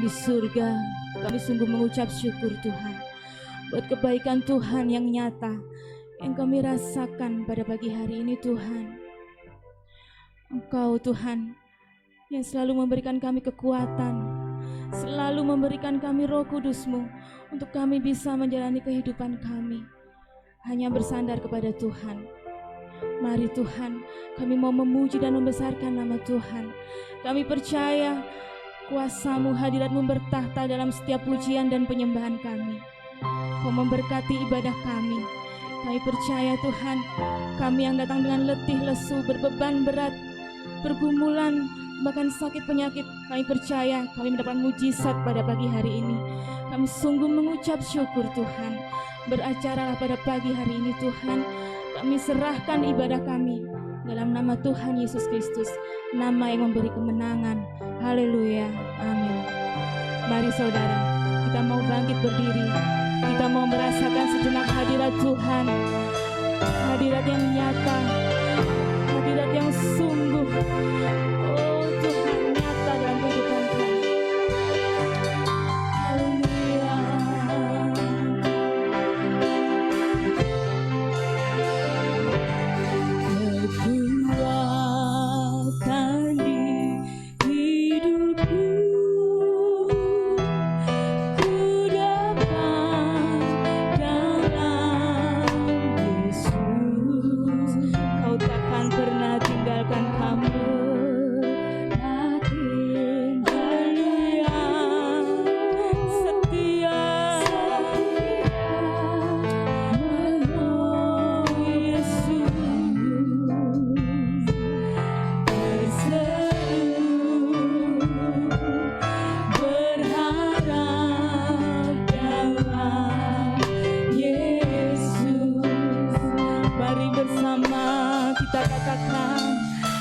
di surga, kami sungguh mengucap syukur Tuhan buat kebaikan Tuhan yang nyata yang kami rasakan pada pagi hari ini Tuhan. Engkau Tuhan yang selalu memberikan kami kekuatan, selalu memberikan kami Roh Kudus-Mu untuk kami bisa menjalani kehidupan kami hanya bersandar kepada Tuhan. Mari Tuhan, kami mau memuji dan membesarkan nama Tuhan. Kami percaya kuasa-Mu, hadirat-Mu bertahta dalam setiap pujian dan penyembahan kami. Kau memberkati ibadah kami. Kami percaya Tuhan, kami yang datang dengan letih, lesu, berbeban berat, pergumulan, bahkan sakit penyakit, kami percaya kami mendapat mujizat pada pagi hari ini. Kami sungguh mengucap syukur Tuhan. Beracaralah pada pagi hari ini Tuhan. Kami serahkan ibadah kami dalam nama Tuhan Yesus Kristus, nama yang memberi kemenangan. Haleluya, amin. Mari saudara, kita mau bangkit berdiri. Kita mau merasakan sejenak hadirat Tuhan, hadirat yang nyata, hadirat yang sungguh. Oh Tuhan nyata dalam kehidupan kami. Haleluya. Kekuatan di hidupku, ku dapat dalam Yesus. Kau takkan pernah tinggalkan hamba. katakan,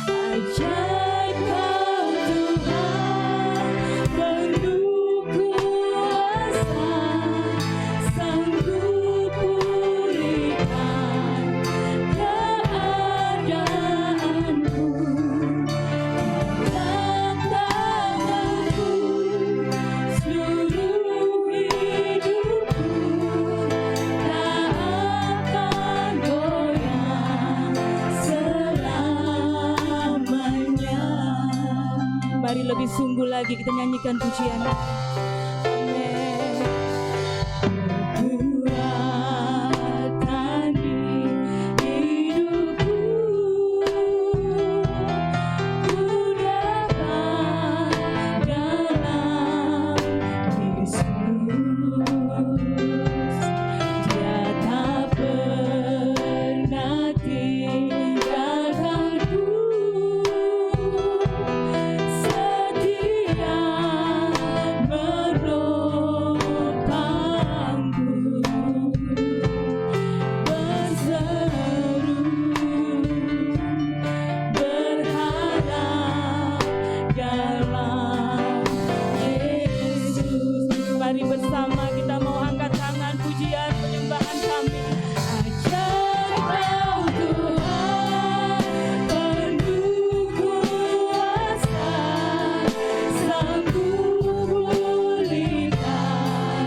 ajaib Kau Tuhan, penuh kuasa, sanggup pulihkan keadaanku. Dalam tangan-Mu seluruh hidupku tak akan goyah selamanya. Mari lebih sungguh lagi kita nyanyikan pujian. Amin. Kekuatan di hidupku ku dapat dalam Yesus. Dia tak pernah tinggalkanku, setia menopangku, berseru berharap dalam Yesus. Mari bersama kita mau angkat tangan pujian penyembahan kami. Ajaib Kau Tuhan, penuh kuasa, sanggup pulihkan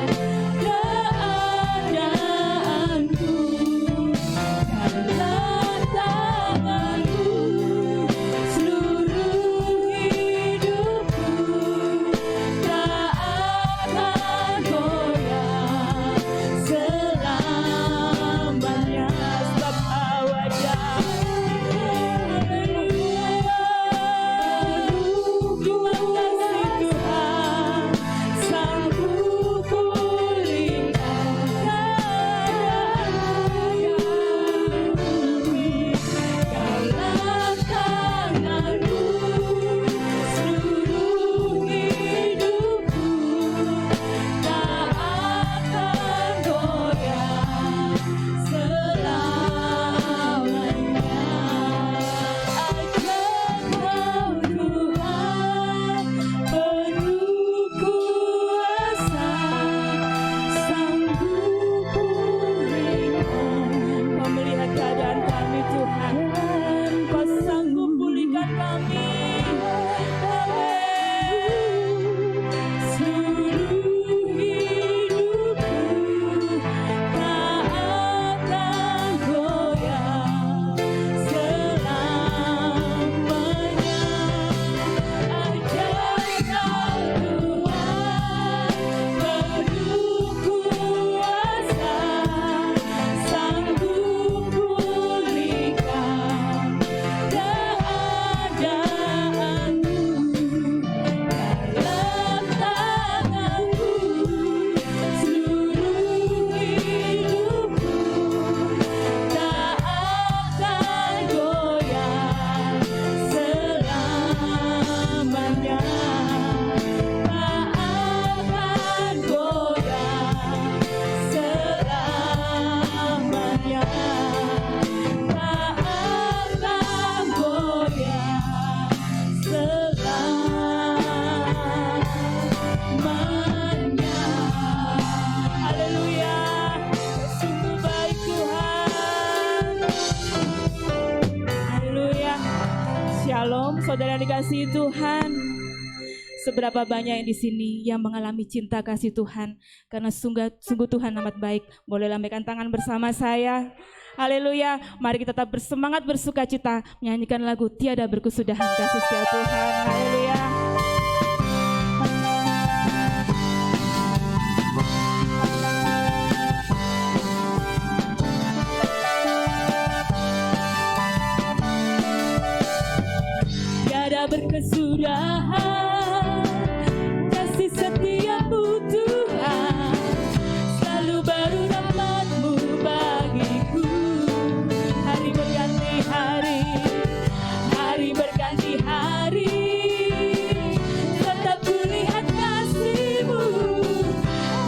keadaanku. Dalam tangan-Mu seluruh hidupku tak akan goyah selamanya. Sebab Kau ajaib, penuh kasih Tuhan, sanggup pulihkan keadaanku. Dalam tangan-Mu seluruh hidupku tak akan goyah selamanya. Ajaib Kau Tuhan, penuh kuasa, sanggup pulihkan. Kau melihat keadaan kami Tuhan, Kau sanggup pulihkan kami. Amin. Seluruh hidupku tak akan goyah selamanya. Ajaib Kau Tuhan, penuh kuasa, sanggup pulihkan keadaanku. Dalam tangan-Mu seluruh hidupku tak akan goyah selamanya. Tak akan goyah selamanya. Tak akan goyah selamanya. Haleluya, sungguh baik Tuhan. Haleluya. Shalom, saudara dikasihi Tuhan. Seberapa banyak yang di sini yang mengalami cinta kasih Tuhan, karena sungguh Tuhan amat baik. Boleh lambaikan tangan bersama saya. Haleluya. Mari kita tetap bersemangat bersuka cita menyanyikan lagu Tiada Berkesudahan Kasih Setia Tuhan. Haleluya. Tiada berkesudahan kasih setiamu Tuhan, selalu baru rahmat-Mu bagiku. Hari berganti hari, hari berganti hari, tetap kulihat kasih-Mu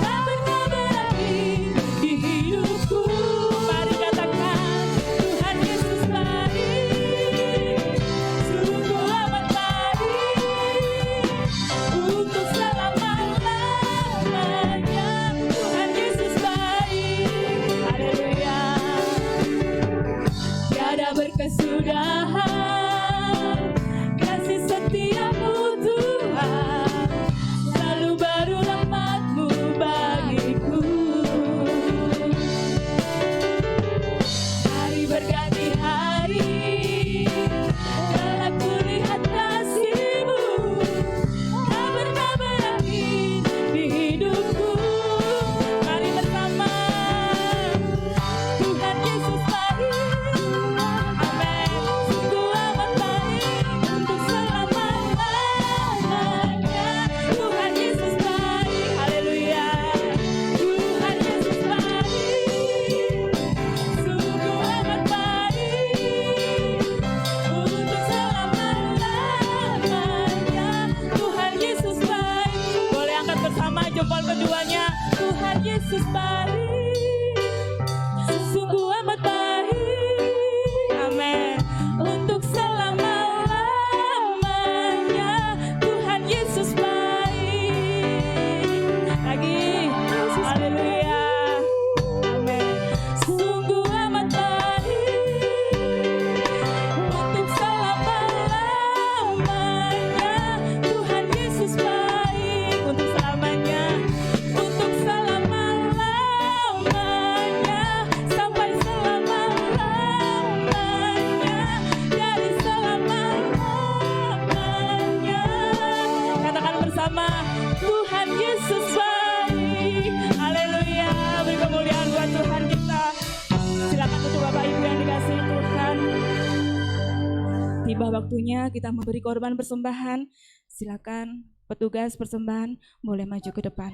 tak pernah berakhir di hidupku. Mari katakan Tuhan Yesus baik. kemudahan. Kasih setiamu Tuhan, selalu baru rahmat-Mu bagiku. Hari berganti hari, telah kulihat kasih-Mu, tak pernah berakhir di hidupku. Mari bersama, Tuhan Yesus baik, amin. Sungguh amat baik untuk selama-lamanya. Tuhan Yesus baik, haleluya. Tuhan Yesus baik, sungguh amat baik untuk selama-lamanya. Tuhan Yesus baik. Boleh angkat bersama jempol keduanya. Tuhan Yesus baik, sungguh amat baik, amin, untuk selama-lamanya. Tuhan Yesus baik. Lagi, haleluya, amin. Sungguh amat baik untuk selama-lamanya. Tuhan Yesus baik untuk selamanya, untuk selama-lamanya, sampai selama-lamanya, dari selama-lamanya. Katakan bersama, Tuhan Yesus baik. Haleluya, beri kemuliaan buat Tuhan kita. Silakan untuk Bapak Ibu yang dikasihi Tuhan. Tiba waktunya kita memberi korban persembahan. Silakan petugas persembahan boleh maju ke depan.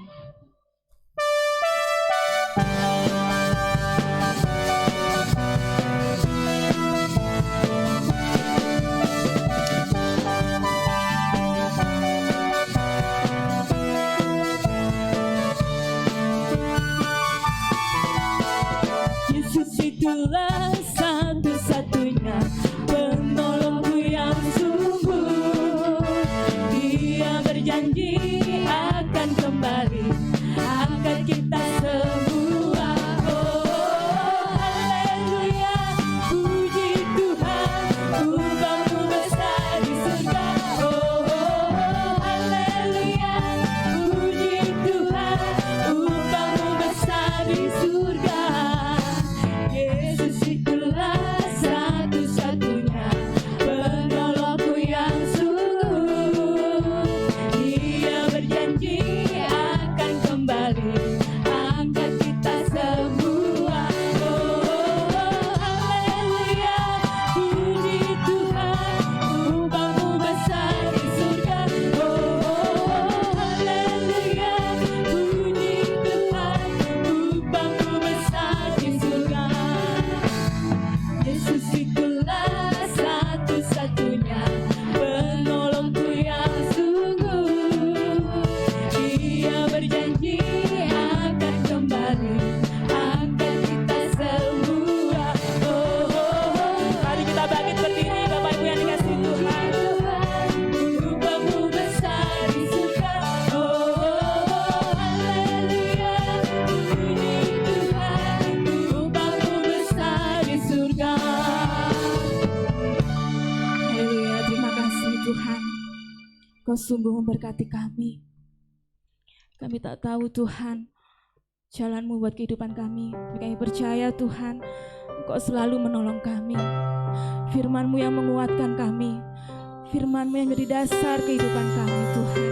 Yesus itulah satu-satunya penolongku yang sungguh. Dia berjanji akan kembali angkat kita semua. Oh, haleluya, puji Tuhan, upah-Mu besar di surga. Oh, haleluya, puji Tuhan, upah-Mu besar di surga. Yesus itulah satu-satunya penolongku yang sungguh. Dia berjanji akan kembali angkat kita semua. Oh, haleluya, puji Tuhan, upah-Mu besar di surga. Oh, haleluya, puji Tuhan, upah-Mu besar di surga. Yesus itulah satu-satunya penolongku yang sungguh. Dia berjanji akan kembali angkat kita semua. Oh, mari kita bangkit berdiri, Bapak Ibu yang dikasihi Tuhan. Upah-Mu besar di surga. Oh, haleluya, puji Tuhan, upah-Mu besar di surga. Haleluya, terima kasih Tuhan. Kau sungguh memberkati kami. Kami tak tahu Tuhan jalan-Mu buat kehidupan kami. Tapi kami percaya Tuhan, Engkau selalu menolong kami. Firman-Mu yang menguatkan kami, Firman-Mu yang menjadi dasar kehidupan kami Tuhan.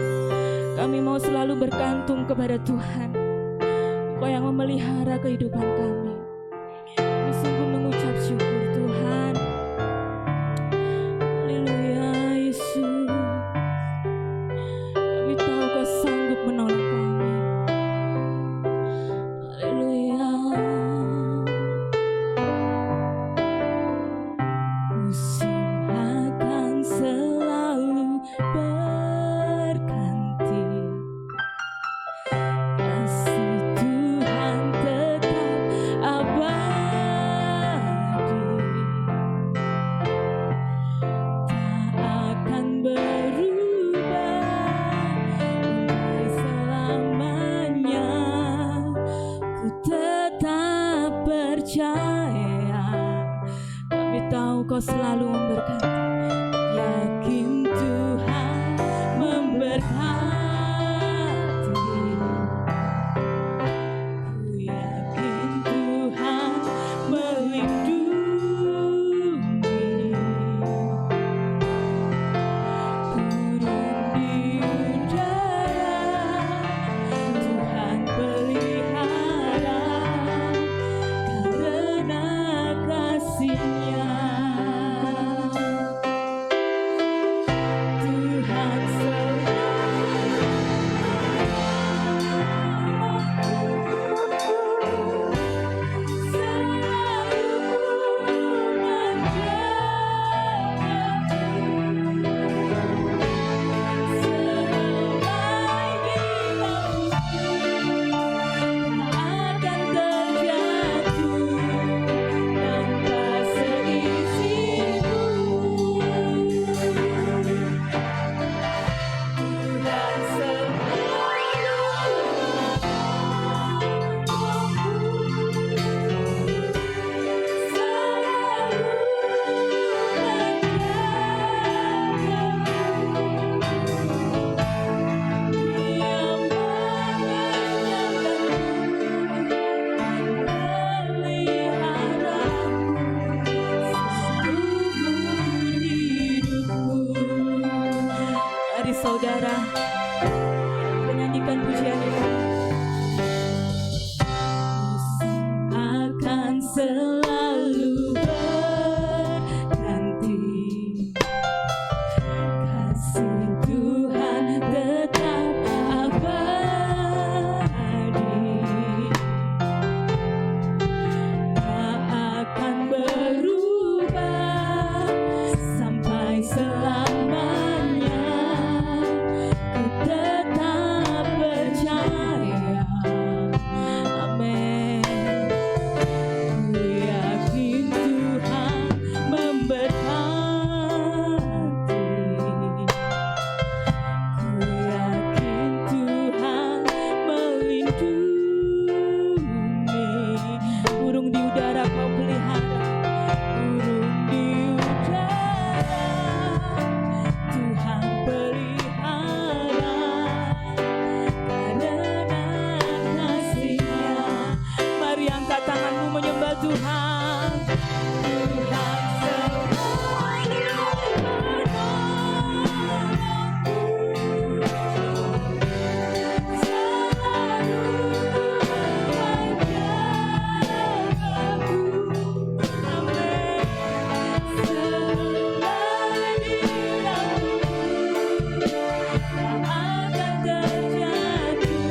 Kami mau selalu bergantung kepada Tuhan. Engkau yang memelihara kehidupan kami. Kami sungguh mengucap syukur Tuhan. Haleluya Yesus. Kami tahu Kau sanggup menolong kami. Haleluya. Musim akan selalu berganti. Kasih Tuhan tetap mau Kau selalu memberkati. Yakin Tuhan memberkati. Ku yakin Tuhan melindungi. Burung di udara Tuhan pelihara karena kasih-Nya. Tuhan mari saudara menyanyikan pujian ini. Akan selalu berganti, kasih Tuhan tetap abadi, tak akan berubah sampai selamanya. Ku tetap percaya, amin. Ku yakin Tuhan memberkati. Ku yakin Tuhan melindungi. Burung di udara Kau pelihara, burung di udara Tuhan pelihara karena kasih-Nya. Mari angkat tanganmu menyembah Tuhan. Tuhan selalu menolongku, selalu menjagaku, amin. Selai diramu tak akan terjatuh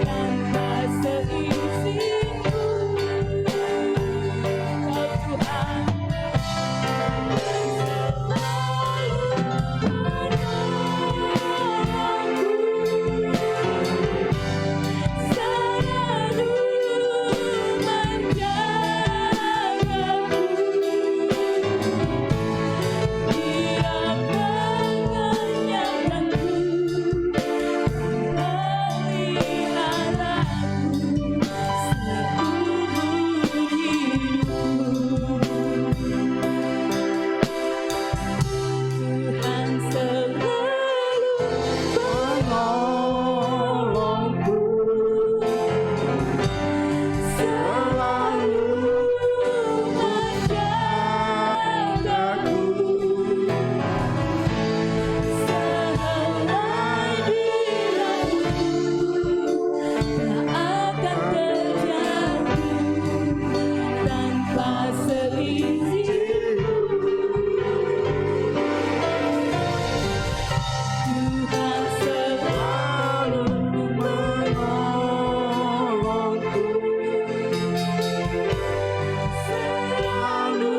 tanpa seizinku. Kau Tuhan selalu menjagaku. Dia mengenyangkanku, memeliharaku seumur hidupku. Tuhan selalu menolongku, selalu menjagaku. Selai diramu tak akan terjatuh tanpa seizinku. Tuhan selalu menolongku, selalu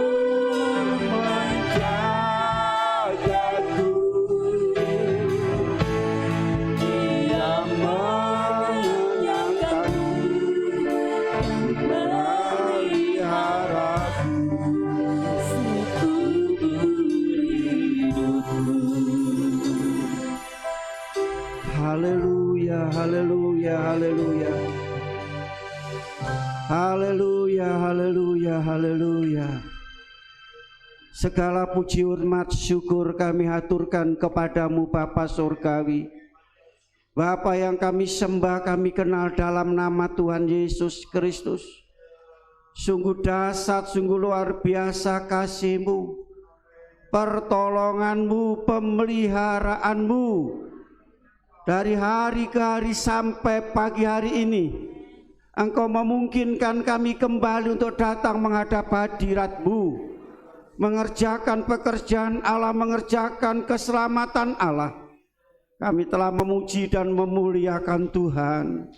menjagaku. Dia mengenyangkanku dan memeliharaku seumur hidupku. Haleluya, haleluya, haleluya. Haleluya, haleluya, haleluya. Segala puji hormat syukur kami haturkan kepadamu Bapa Surgawi. Bapa yang kami sembah, kami kenal dalam nama Tuhan Yesus Kristus. Sungguh dahsyat, sungguh luar biasa kasih-Mu, pertolongan-Mu, pemeliharaanmu dari hari ke hari sampai pagi hari ini. Engkau memungkinkan kami kembali untuk datang menghadap hadirat-Mu, mengerjakan pekerjaan Allah, mengerjakan keselamatan Allah. Kami telah memuji dan memuliakan Tuhan.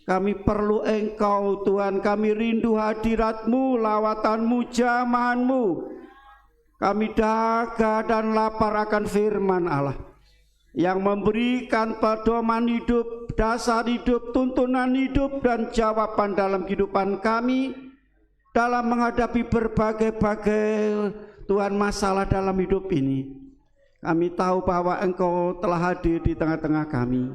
Kami perlu Engkau Tuhan, kami rindu hadirat-Mu, lawatan-Mu, jamahan-Mu. Kami dahaga dan lapar akan firman Allah yang memberikan pedoman hidup, dasar hidup, tuntunan hidup, dan jawaban dalam kehidupan kami dalam menghadapi berbagai-bagai Tuhan masalah dalam hidup ini. Kami tahu bahwa Engkau telah hadir di tengah-tengah kami,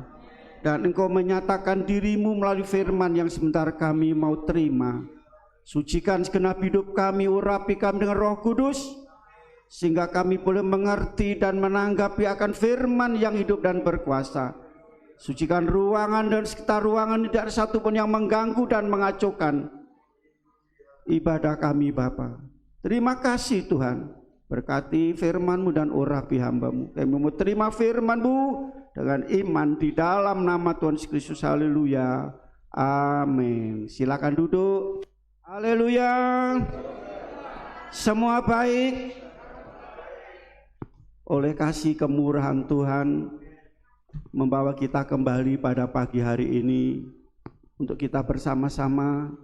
dan Engkau menyatakan diri-Mu melalui firman yang sebentar kami mau terima. Sucikan segenap hidup kami, urapi kami dengan Roh Kudus, sehingga kami boleh mengerti dan menanggapi akan firman yang hidup dan berkuasa. Sucikan ruangan dan sekitar ruangan, tidak ada satupun yang mengganggu dan mengacaukan ibadah kami Bapa. Terima kasih Tuhan. Berkati firman-Mu dan urapi hamba-Mu. Kami mau terima firman-Mu dengan iman di dalam nama Tuhan Yesus Kristus. Haleluya. Amin. Silakan duduk. Haleluya. Semua baik. Oleh kasih kemurahan Tuhan membawa kita kembali pada pagi hari ini untuk kita bersama-sama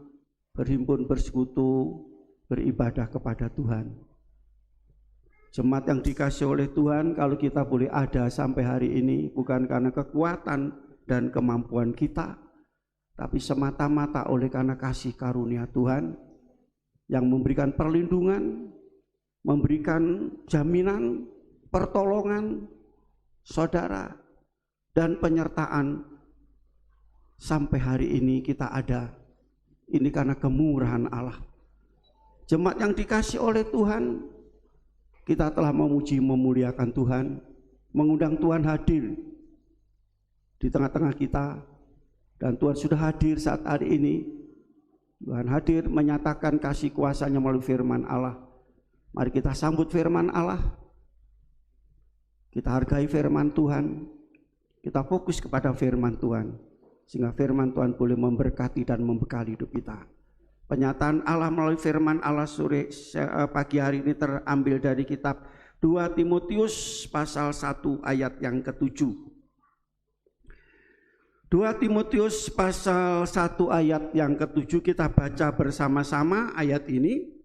berhimpun, bersekutu, beribadah kepada Tuhan. Jemaat yang dikasih oleh Tuhan, kalau kita boleh ada sampai hari ini bukan karena kekuatan dan kemampuan kita, tapi semata-mata oleh karena kasih karunia Tuhan yang memberikan perlindungan, memberikan jaminan, pertolongan, saudara, dan penyertaan sampai hari ini kita ada. Ini karena kemurahan Allah. Jemaat yang dikasih oleh Tuhan, kita telah memuji memuliakan Tuhan, mengundang Tuhan hadir di tengah-tengah kita, dan Tuhan sudah hadir saat hari ini. Tuhan hadir menyatakan kasih kuasa-Nya melalui firman Allah. Mari kita sambut firman Allah, kita hargai firman Tuhan, kita fokus kepada firman Tuhan, sehingga firman Tuhan boleh memberkati dan membekali hidup kita. Penyataan Allah melalui firman Allah sore pagi hari ini terambil dari kitab 2 Timotius pasal 1 ayat yang ke-7. 2 Timotius pasal 1 ayat yang ke-7, kita baca bersama-sama ayat ini.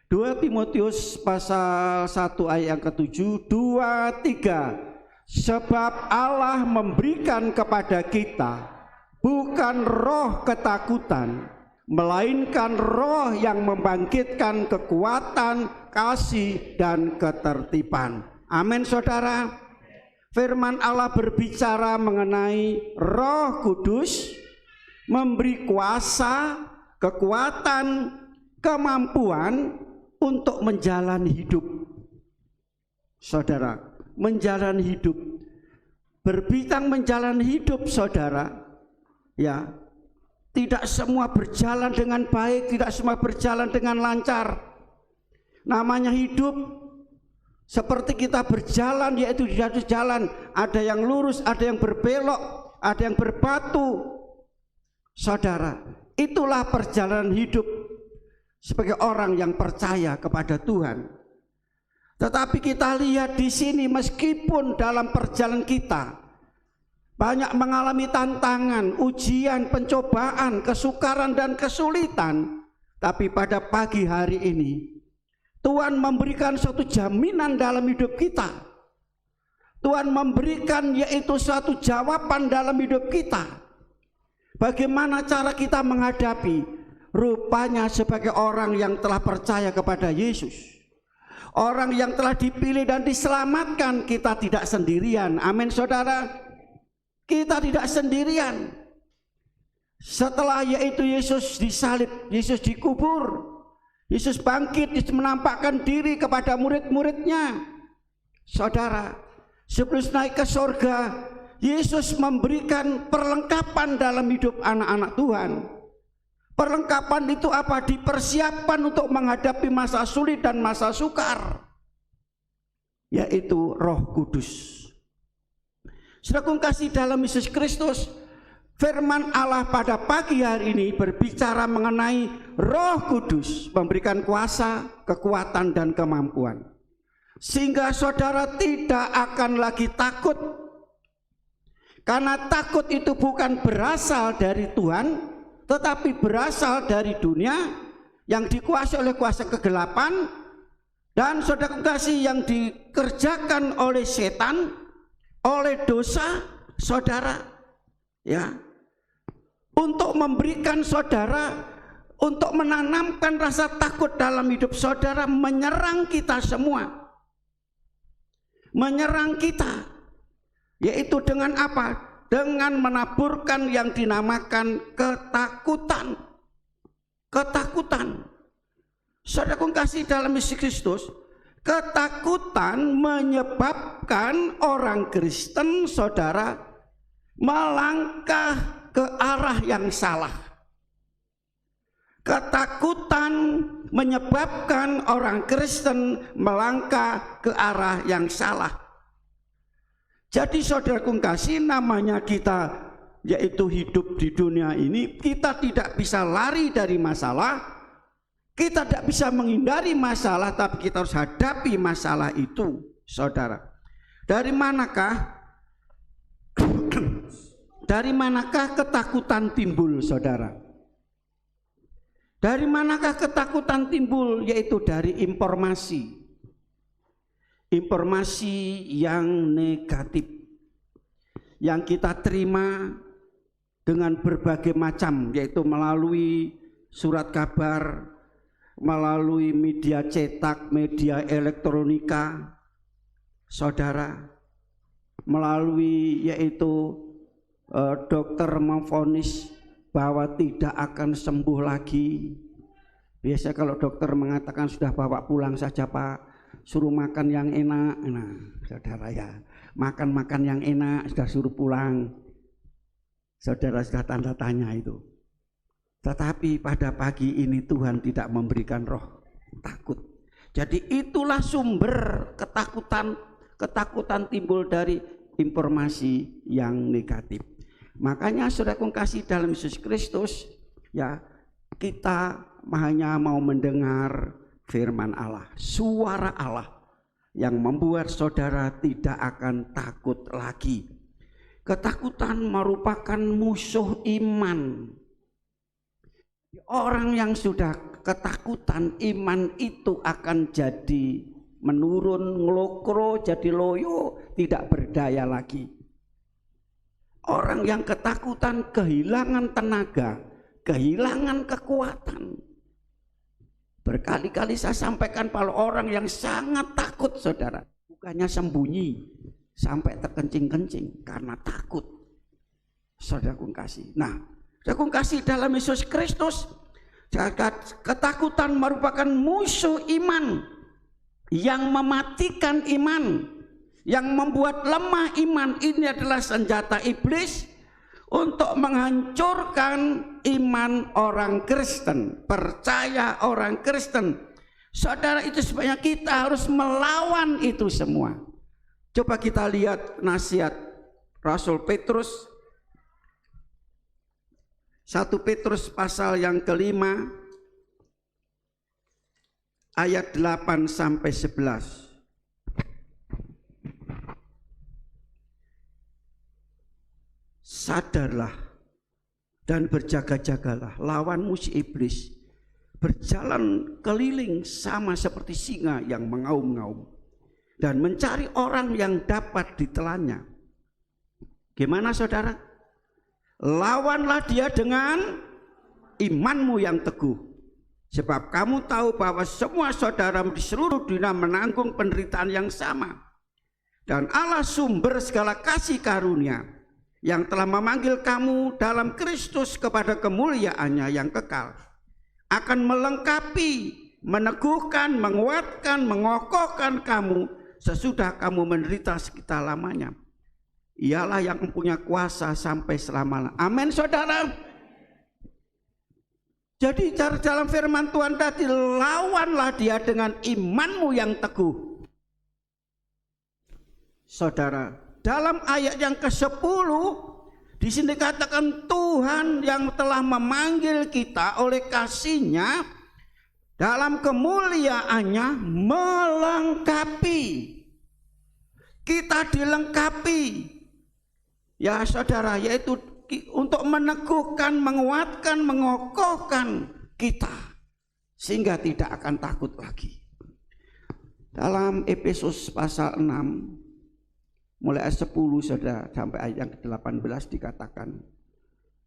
2 Timotius pasal 1 ayat yang ke-7, 2, 3. Sebab Allah memberikan kepada kita bukan roh ketakutan, melainkan roh yang membangkitkan kekuatan, kasih, dan ketertiban. Amin saudara. Firman Allah berbicara mengenai Roh Kudus memberi kuasa, kekuatan, kemampuan untuk menjalani hidup. Saudara, menjalani hidup. Berbicara menjalani hidup saudara, ya, tidak semua berjalan dengan baik, tidak semua berjalan dengan lancar. Namanya hidup seperti kita berjalan, yaitu di atas jalan, ada yang lurus, ada yang berbelok, ada yang berbatu. Saudara, itulah perjalanan hidup sebagai orang yang percaya kepada Tuhan. Tetapi kita lihat di sini, meskipun dalam perjalanan kita banyak mengalami tantangan, ujian, pencobaan, kesukaran, dan kesulitan, tapi pada pagi hari ini Tuhan memberikan suatu jaminan dalam hidup kita. Tuhan memberikan yaitu suatu jawaban dalam hidup kita. Bagaimana cara kita menghadapi? Rupanya sebagai orang yang telah percaya kepada Yesus, orang yang telah dipilih dan diselamatkan, kita tidak sendirian. Amin saudara. Kita tidak sendirian. Setelah yaitu Yesus disalib, Yesus dikubur, Yesus bangkit, Yesus menampakkan diri kepada murid-muridnya. Saudara, sebelum naik ke sorga, Yesus memberikan perlengkapan dalam hidup anak-anak Tuhan. Perlengkapan itu apa? Dipersiapkan untuk menghadapi masa sulit dan masa sukar, yaitu Roh Kudus. Saudara kasih dalam Yesus Kristus, firman Allah pada pagi hari ini berbicara mengenai Roh Kudus, memberikan kuasa, kekuatan, dan kemampuan, sehingga saudara tidak akan lagi takut. Karena takut itu bukan berasal dari Tuhan, tetapi berasal dari dunia yang dikuasai oleh kuasa kegelapan, dan saudara kasih yang dikerjakan oleh setan, oleh dosa saudara, ya, untuk memberikan saudara, untuk menanamkan rasa takut dalam hidup saudara, menyerang kita semua, menyerang kita, yaitu dengan apa? Dengan menaburkan yang dinamakan ketakutan. Ketakutan. Saudara kasih dalam Yesus Kristus, ketakutan menyebabkan orang Kristen saudara melangkah ke arah yang salah. Ketakutan menyebabkan orang Kristen melangkah ke arah yang salah. Jadi saudaraku kasih, namanya kita yaitu hidup di dunia ini, kita tidak bisa lari dari masalah, kita tidak bisa menghindari masalah, tapi kita harus hadapi masalah itu. Saudara, dari manakah dari manakah ketakutan timbul, saudara? Dari manakah ketakutan timbul? Yaitu dari informasi. Informasi yang negatif yang kita terima dengan berbagai macam, yaitu melalui surat kabar, melalui media cetak, media elektronika, saudara, melalui yaitu dokter memvonis bahwa tidak akan sembuh lagi. Biasa kalau dokter mengatakan sudah bawa pulang saja Pak, suruh makan yang enak. Nah saudara ya, makan yang enak sudah suruh pulang. Saudara sudah tanda tanya itu. Tetapi pada pagi ini Tuhan tidak memberikan roh takut. Jadi itulah sumber ketakutan timbul dari informasi yang negatif. Makanya saudaraku kasih dalam Yesus Kristus, ya, kita hanya mau mendengar firman Allah, suara Allah yang membuat saudara tidak akan takut lagi. Ketakutan merupakan musuh iman. Orang yang sudah ketakutan, iman itu akan jadi menurun, ngelokro, jadi loyo, tidak berdaya lagi. Orang yang ketakutan kehilangan tenaga, kehilangan kekuatan. Berkali-kali saya sampaikan, kalau orang yang sangat takut saudara, bukannya sembunyi sampai terkencing-kencing karena takut. Saudaraku kasih. Nah, saudaraku kasih dalam Yesus Kristus, ketakutan merupakan musuh iman yang mematikan iman, yang membuat lemah iman. Ini adalah senjata iblis untuk menghancurkan iman orang Kristen, percaya orang Kristen. Saudara, itu sebabnya kita harus melawan itu semua. Coba kita lihat nasihat Rasul Petrus, 1 Petrus pasal yang kelima ayat 8 sampai 11. Sadarlah dan berjaga-jagalah, lawan musuh iblis berjalan keliling sama seperti singa yang mengaum-ngaum dan mencari orang yang dapat ditelannya. Gimana saudara? Lawanlah dia dengan imanmu yang teguh. Sebab kamu tahu bahwa semua saudara di seluruh dunia menanggung penderitaan yang sama. Dan Allah sumber segala kasih karunia yang telah memanggil kamu dalam Kristus kepada kemuliaannya yang kekal, akan melengkapi meneguhkan, menguatkan, mengokohkan kamu sesudah kamu menderita sekitar lamanya. Ialah yang mempunyai kuasa sampai selama-lamanya. Amin, saudara. Jadi dalam firman Tuhan tadi, lawanlah dia dengan imanmu yang teguh. Saudara, dalam ayat yang ke-10 di sini dikatakan Tuhan yang telah memanggil kita oleh kasih-Nya dalam kemuliaannya melengkapi. Kita dilengkapi. Ya saudara, yaitu untuk meneguhkan, menguatkan, mengokohkan kita sehingga tidak akan takut lagi. Dalam Efesus pasal 6 mulai ayat 10 saudara sampai ayat yang ke-18 dikatakan,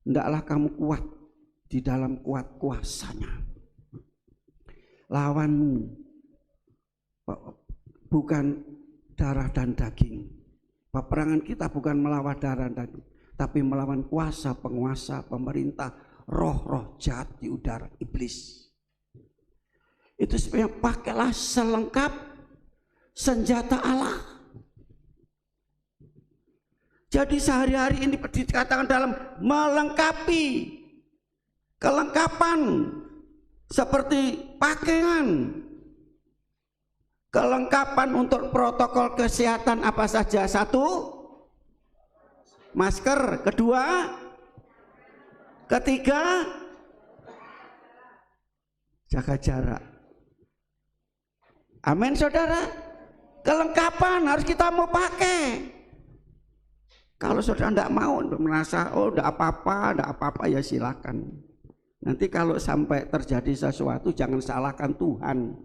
hendaklah kamu kuat di dalam kuat kuasanya. Lawanmu bukan darah dan daging. Peperangan kita bukan melawan darah dan daging, tapi melawan kuasa, penguasa, pemerintah, roh-roh jahat di udara, iblis. Itu sebenarnya pakailah selengkap senjata Allah. Jadi sehari-hari ini dikatakan dalam melengkapi, kelengkapan seperti pakaian, kelengkapan untuk protokol kesehatan apa saja? 1, masker. 2, 3, jaga jarak. Amin, saudara. Kelengkapan harus kita mau pakai. Kalau saudara tidak mau, merasa oh tidak apa-apa, ya silakan. Nanti kalau sampai terjadi sesuatu jangan salahkan Tuhan.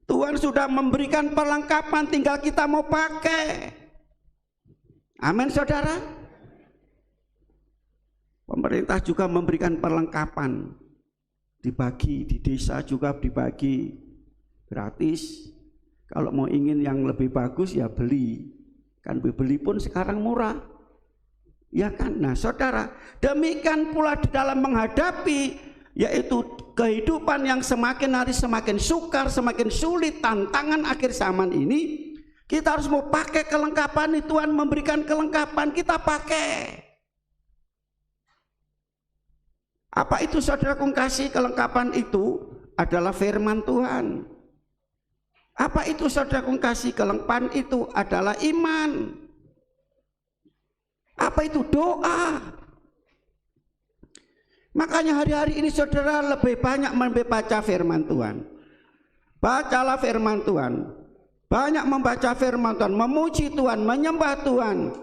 Tuhan sudah memberikan perlengkapan, tinggal kita mau pakai. Amin, saudara. Pemerintah juga memberikan perlengkapan, dibagi di desa juga dibagi gratis. Kalau mau ingin yang lebih bagus ya beli, kan beli pun sekarang murah, ya kan. Nah saudara, demikian pula di dalam menghadapi yaitu kehidupan yang semakin hari semakin sukar, semakin sulit, tantangan akhir zaman ini, kita harus mau pakai kelengkapan ini. Tuhan memberikan kelengkapan, kita pakai. Apa itu saudara kasih? Kelengkapan itu adalah firman Tuhan. Apa itu saudara kasih? Kelengkapan itu adalah iman. Apa itu? Doa. Makanya hari-hari ini saudara lebih banyak membaca firman Tuhan. Bacalah firman Tuhan. Banyak membaca firman Tuhan, memuji Tuhan, menyembah Tuhan,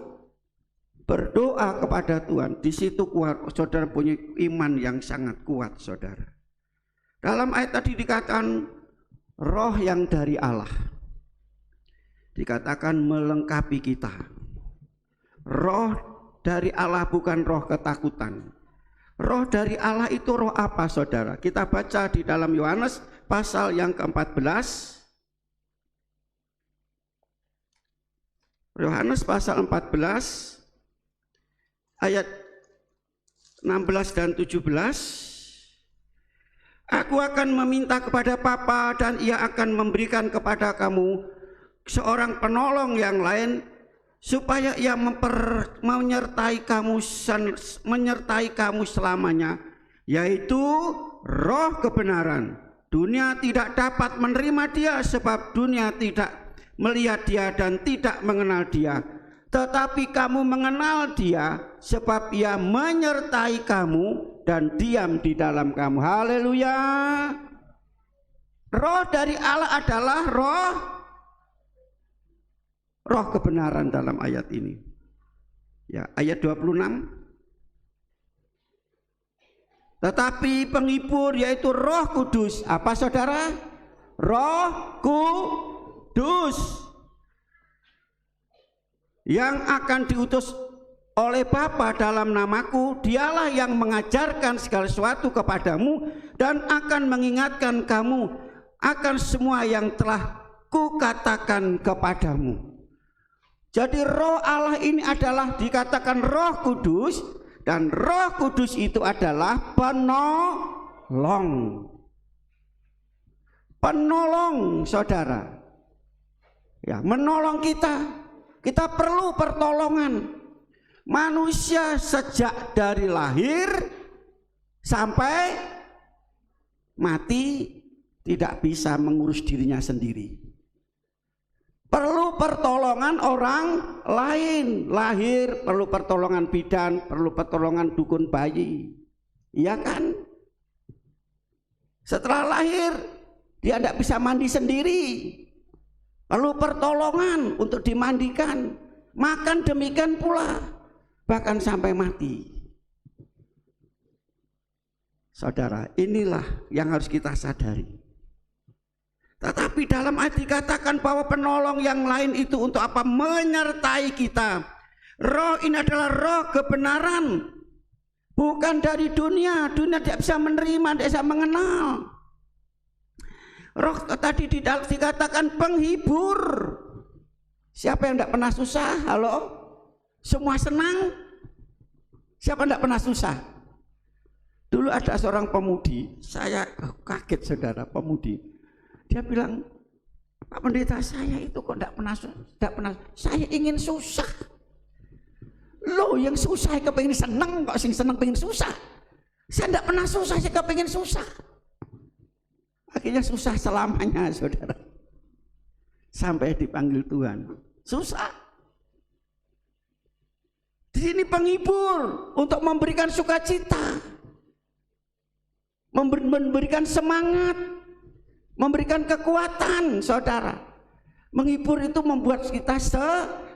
berdoa kepada Tuhan. Di situ kuat, saudara punya iman yang sangat kuat, saudara. Dalam ayat tadi dikatakan roh yang dari Allah, dikatakan melengkapi kita. Roh dari Allah bukan roh ketakutan. Roh dari Allah itu roh apa, saudara? Kita baca di dalam Yohanes pasal yang ke-14. Yohanes pasal 14 ayat 16 dan 17. Aku akan meminta kepada Bapa dan Ia akan memberikan kepada kamu seorang penolong yang lain, supaya Ia menyertai kamu selamanya, yaitu roh kebenaran. Dunia tidak dapat menerima Dia sebab dunia tidak melihat Dia dan tidak mengenal Dia. Tetapi kamu mengenal Dia sebab Ia menyertai kamu dan diam di dalam kamu. Haleluya. Roh dari Allah adalah roh kebenaran dalam ayat ini. Ya, ayat 26. Tetapi penghibur yaitu Roh Kudus. Apa saudara? Roh Kudus yang akan diutus oleh Bapa dalam namaku, Dialah yang mengajarkan segala sesuatu kepadamu dan akan mengingatkan kamu akan semua yang telah kukatakan kepadamu. Jadi roh Allah ini adalah dikatakan Roh Kudus, dan Roh Kudus itu adalah penolong. penolong saudara. Ya, menolong kita. Kita perlu pertolongan. Manusia sejak dari lahir sampai mati tidak bisa mengurus dirinya sendiri. Perlu pertolongan orang lain. Lahir perlu pertolongan bidan, perlu pertolongan dukun bayi. Iya kan? Setelah lahir dia tidak bisa mandi sendiri. Perlu pertolongan untuk dimandikan. Makan demikian pula, bahkan sampai mati. Saudara, inilah yang harus kita sadari. Tetapi dalam ayat dikatakan bahwa penolong yang lain itu untuk apa? Menyertai kita. Roh ini adalah roh kebenaran. Bukan dari dunia. Dunia tidak bisa menerima, tidak bisa mengenal. Roh tadi dikatakan penghibur. Siapa yang tidak pernah susah? Halo? Semua senang? Siapa yang tidak pernah susah? Dulu ada seorang pemudi, saya kaget saudara, pemudi. Dia bilang, Pak Pendeta, saya itu kok tidak pernah, saya ingin susah. Loh, yang susah kepengen senang, kok sing senang pengen susah. Saya tidak pernah susah, saya kepengen susah. Akhirnya susah selamanya saudara. Sampai dipanggil Tuhan. Susah. Di sini penghibur untuk memberikan sukacita. Memberikan semangat. Memberikan kekuatan saudara. Menghibur itu membuat kita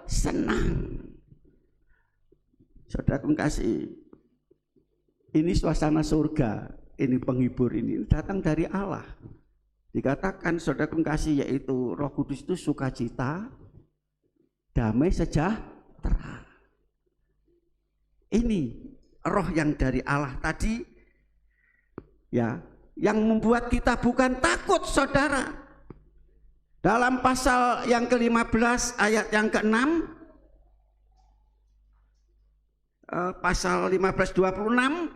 senang. Saudara kasih. Ini suasana surga. Ini penghibur ini datang dari Allah. Dikatakan saudara kasih yaitu Roh Kudus itu sukacita, damai, sejahtera. Ini roh yang dari Allah tadi ya, yang membuat kita bukan takut saudara. Dalam pasal yang ke-15 ayat yang ke-6, pasal 15:26,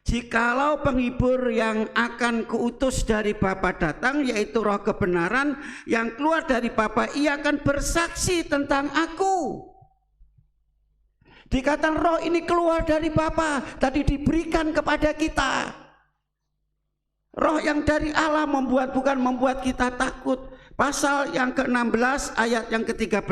jikalau penghibur yang akan kuutus dari Bapa datang, yaitu roh kebenaran yang keluar dari Bapa, ia akan bersaksi tentang aku. Dikatakan roh ini keluar dari Bapa, tadi diberikan kepada kita. Roh yang dari Allah bukan membuat kita takut. Pasal yang ke-16 ayat yang ke-13,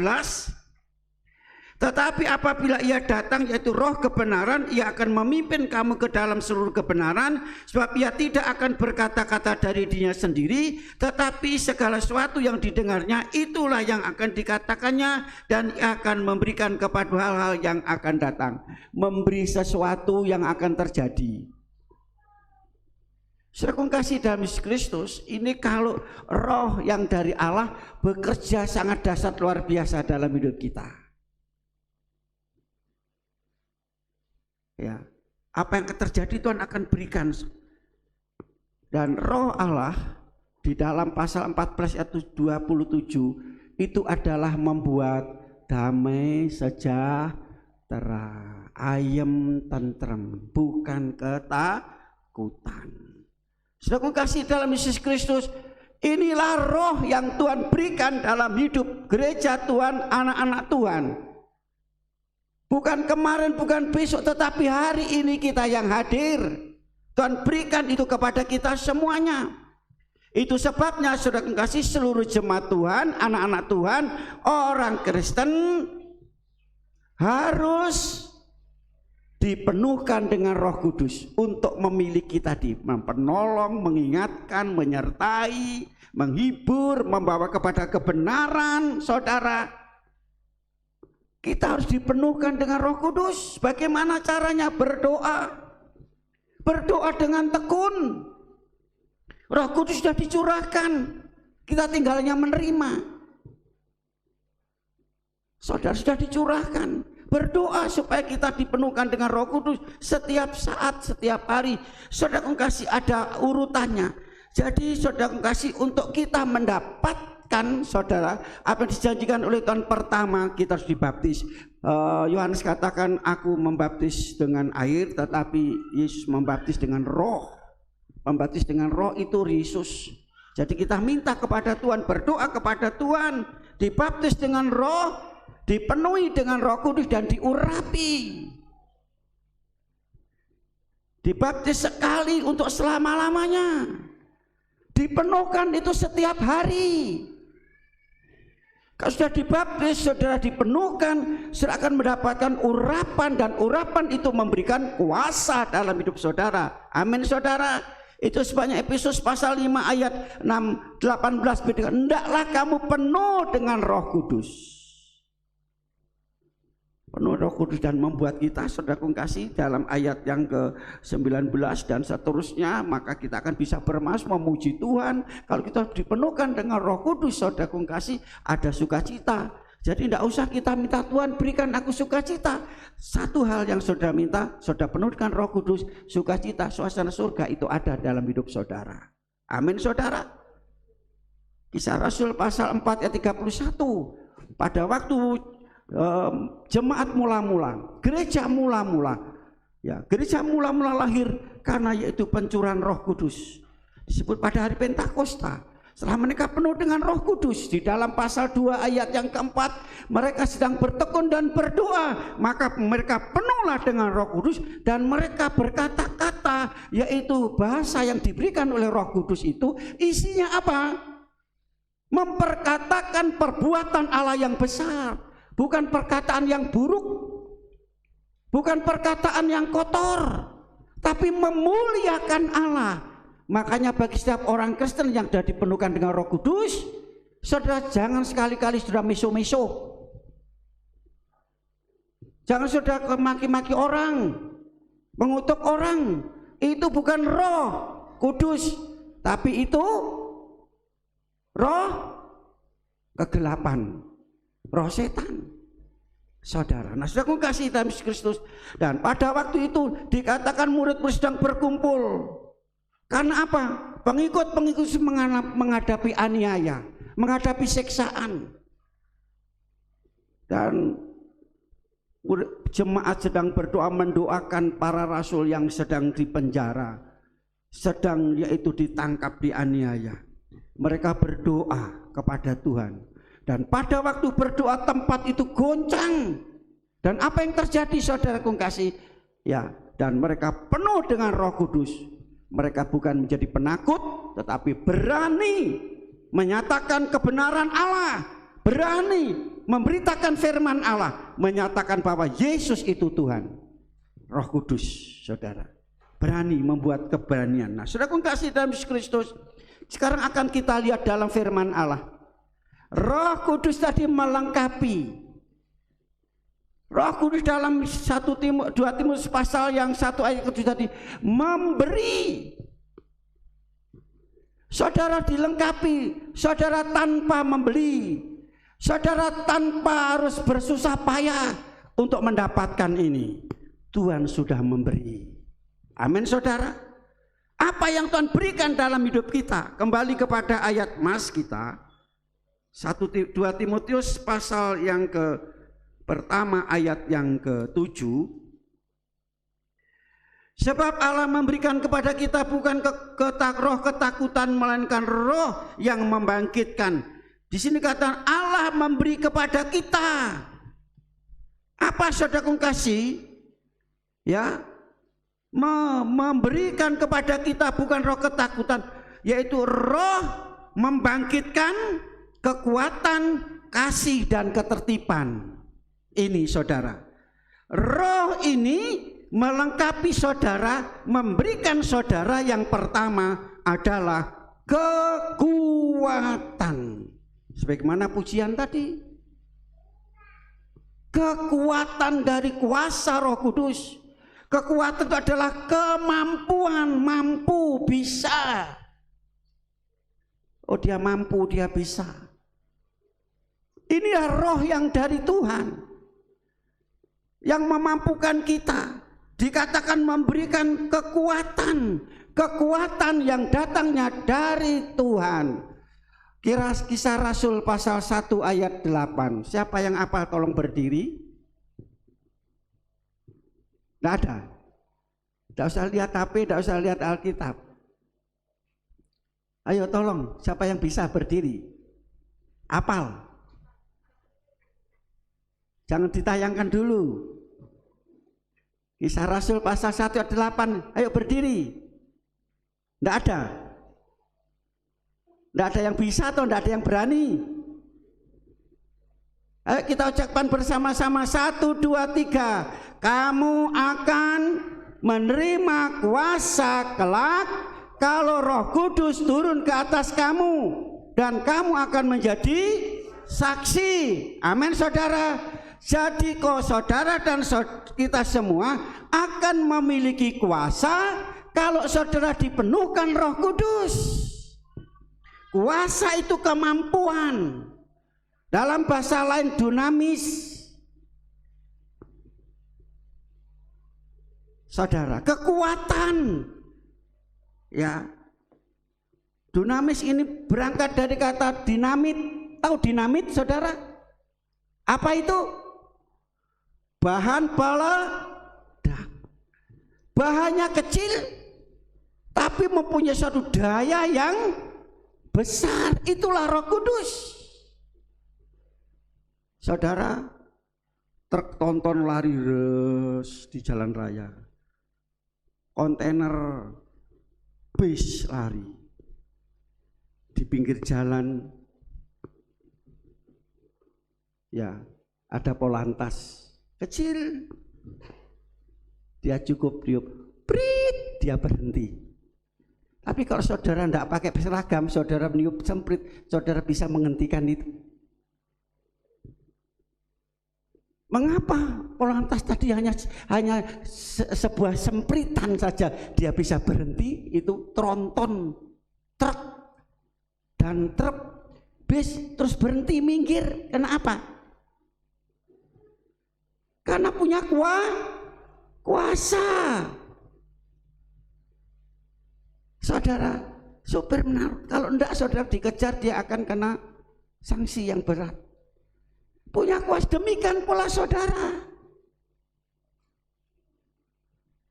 tetapi apabila ia datang yaitu roh kebenaran, ia akan memimpin kamu ke dalam seluruh kebenaran, sebab ia tidak akan berkata-kata dari dirinya sendiri, tetapi segala sesuatu yang didengarnya itulah yang akan dikatakannya, dan ia akan memberikan kepada hal-hal yang akan datang. Memberi sesuatu yang akan terjadi. Saudara kasih dalam Yesus Kristus, ini kalau roh yang dari Allah bekerja sangat dahsyat luar biasa dalam hidup kita. Ya, apa yang terjadi Tuhan akan berikan. Dan roh Allah di dalam pasal 14 ayat 27 itu adalah membuat damai, sejahtera, ayem, tentrem, bukan ketakutan. Saudara kasih dalam Yesus Kristus, inilah roh yang Tuhan berikan dalam hidup gereja Tuhan, anak-anak Tuhan. Bukan kemarin, bukan besok, tetapi hari ini kita yang hadir. Tuhan berikan itu kepada kita semuanya. Itu sebabnya saudara kasih seluruh jemaat Tuhan, anak-anak Tuhan, orang Kristen harus dipenuhkan dengan Roh Kudus untuk memiliki tadi, menolong, mengingatkan, menyertai, menghibur, membawa kepada kebenaran. Saudara, kita harus dipenuhkan dengan Roh Kudus. Bagaimana caranya? Berdoa. Berdoa dengan tekun. Roh Kudus sudah dicurahkan, kita tinggalnya menerima. Saudara, sudah dicurahkan. Berdoa supaya kita dipenuhkan dengan Roh Kudus setiap saat, setiap hari. Saudara kasih ada urutannya. Jadi saudara kasih untuk kita mendapatkan saudara apa yang dijanjikan oleh Tuhan, pertama kita harus dibaptis. Yohanes katakan, aku membaptis dengan air, tetapi Yesus membaptis dengan Roh. Membaptis dengan Roh itu Yesus. Jadi kita minta kepada Tuhan, berdoa kepada Tuhan, dibaptis dengan Roh, dipenuhi dengan Roh Kudus dan diurapi. Dibaptis sekali untuk selama-lamanya. Dipenuhkan itu setiap hari. Kalau sudah dibaptis, saudara dipenuhkan, saudara akan mendapatkan urapan, dan urapan itu memberikan kuasa dalam hidup saudara. Amin saudara. Itu sebabnya Efesus pasal 5 ayat 6, 18 berkata, hendaklah kamu penuh dengan Roh Kudus. Penuh Roh Kudus dan membuat kita, saudaraku kasih, dalam ayat yang ke-19 dan seterusnya, maka kita akan bisa bermas memuji Tuhan. Kalau kita dipenuhkan dengan Roh Kudus, saudaraku kasih, ada sukacita. Jadi tidak usah kita minta Tuhan berikan aku sukacita. Satu hal yang saudara minta, saudara penuhkan Roh Kudus, sukacita, suasana surga itu ada dalam hidup saudara. Amin saudara. Kisah Rasul pasal 4 ayat 31. Pada waktu jemaat mula-mula, gereja mula-mula, ya, gereja mula-mula lahir karena yaitu pencurahan Roh Kudus. Disebut pada hari Pentakosta. Setelah mereka penuh dengan Roh Kudus, di dalam pasal 2 ayat yang keempat, mereka sedang bertekun dan berdoa, maka mereka penuhlah dengan Roh Kudus dan mereka berkata-kata, yaitu bahasa yang diberikan oleh Roh Kudus itu isinya apa? Memperkatakan perbuatan Allah yang besar. Bukan perkataan yang buruk, bukan perkataan yang kotor, tapi memuliakan Allah. Makanya bagi setiap orang Kristen yang sudah dipenuhkan dengan Roh Kudus, saudara jangan sekali-kali sudah meso-meso. Jangan sudah maki-maki orang, mengutuk orang. Itu bukan Roh Kudus, tapi itu roh kegelapan, roh setan, saudara. Nah, saudara kasih dalam Kristus. Dan pada waktu itu dikatakan murid-murid sedang berkumpul. Karena apa? Pengikut-pengikut menghadapi aniaya, menghadapi siksaan. Dan jemaat sedang berdoa mendoakan para rasul yang sedang dipenjara, sedang yaitu ditangkap, dianiaya. Mereka berdoa kepada Tuhan. Dan pada waktu berdoa tempat itu goncang. Dan apa yang terjadi saudaraku kasih? Ya, dan mereka penuh dengan Roh Kudus. Mereka bukan menjadi penakut, tetapi berani menyatakan kebenaran Allah, berani memberitakan firman Allah, menyatakan bahwa Yesus itu Tuhan. Roh Kudus, saudara, berani membuat keberanian. Nah, saudaraku kasih dalam Yesus Kristus, sekarang akan kita lihat dalam firman Allah. Roh Kudus tadi melengkapi. Roh Kudus dalam 2 Timotius pasal yang 1 ayat ke-7 tadi memberi. Saudara dilengkapi, saudara tanpa membeli, saudara tanpa harus bersusah payah untuk mendapatkan ini. Tuhan sudah memberi. Amin saudara. Apa yang Tuhan berikan dalam hidup kita? Kembali kepada ayat mas kita. 2 Timotius pasal yang pertama ayat yang ke-7. Sebab Allah memberikan kepada kita bukan roh ketakutan, melainkan roh yang membangkitkan. Di sini kata Allah memberi kepada kita. Apa saudaraku kasih? Ya, memberikan kepada kita bukan roh ketakutan, yaitu roh membangkitkan kekuatan, kasih dan ketertiban. Ini saudara, roh ini melengkapi saudara, memberikan saudara yang pertama adalah kekuatan. Sebagaimana pujian tadi, kekuatan dari kuasa Roh Kudus. Kekuatan itu adalah kemampuan, mampu, bisa. Oh, dia mampu, dia bisa. Inilah roh yang dari Tuhan, yang memampukan kita. Dikatakan memberikan kekuatan, kekuatan yang datangnya dari Tuhan. Kisah Rasul pasal 1 ayat 8. Siapa yang hafal tolong berdiri. Tidak ada. Tidak usah lihat HP, tidak usah lihat Alkitab. Ayo tolong, siapa yang bisa berdiri? Apal. Jangan ditayangkan dulu. Kisah Rasul pasal 1 ayat 8. Ayo berdiri. Tidak ada. Tidak ada yang bisa atau tidak ada yang berani. Ayo kita ucapkan bersama-sama 1, 2, 3. Kamu akan menerima kuasa kelak kalau Roh Kudus turun ke atas kamu, dan kamu akan menjadi saksi. Amin saudara. Jadi kau saudara dan kita semua akan memiliki kuasa kalau saudara dipenuhkan Roh Kudus. Kuasa itu kemampuan. Dalam bahasa lain dunamis. Saudara, kekuatan. Ya. Dunamis ini berangkat dari kata dinamit. Tahu dinamit, saudara? Apa itu? Bahan peledak. Bahannya kecil, tapi mempunyai suatu daya yang besar. Itulah Roh Kudus. Saudara, truk tonton lari res di jalan raya, kontainer bis lari di pinggir jalan, ya ada polantas kecil, dia cukup tiup, prit, dia berhenti. Tapi kalau saudara tidak pakai seragam, saudara meniup semprit, saudara bisa menghentikan itu. Mengapa polantas tadi hanya sebuah sempritan saja dia bisa berhenti? Itu tronton truk dan truk bis terus berhenti minggir. Kenapa? Karena punya kuasa. Saudara, sopir menaruh, kalau enggak saudara dikejar, dia akan kena sanksi yang berat. Punya kuasa, demikian pula saudara.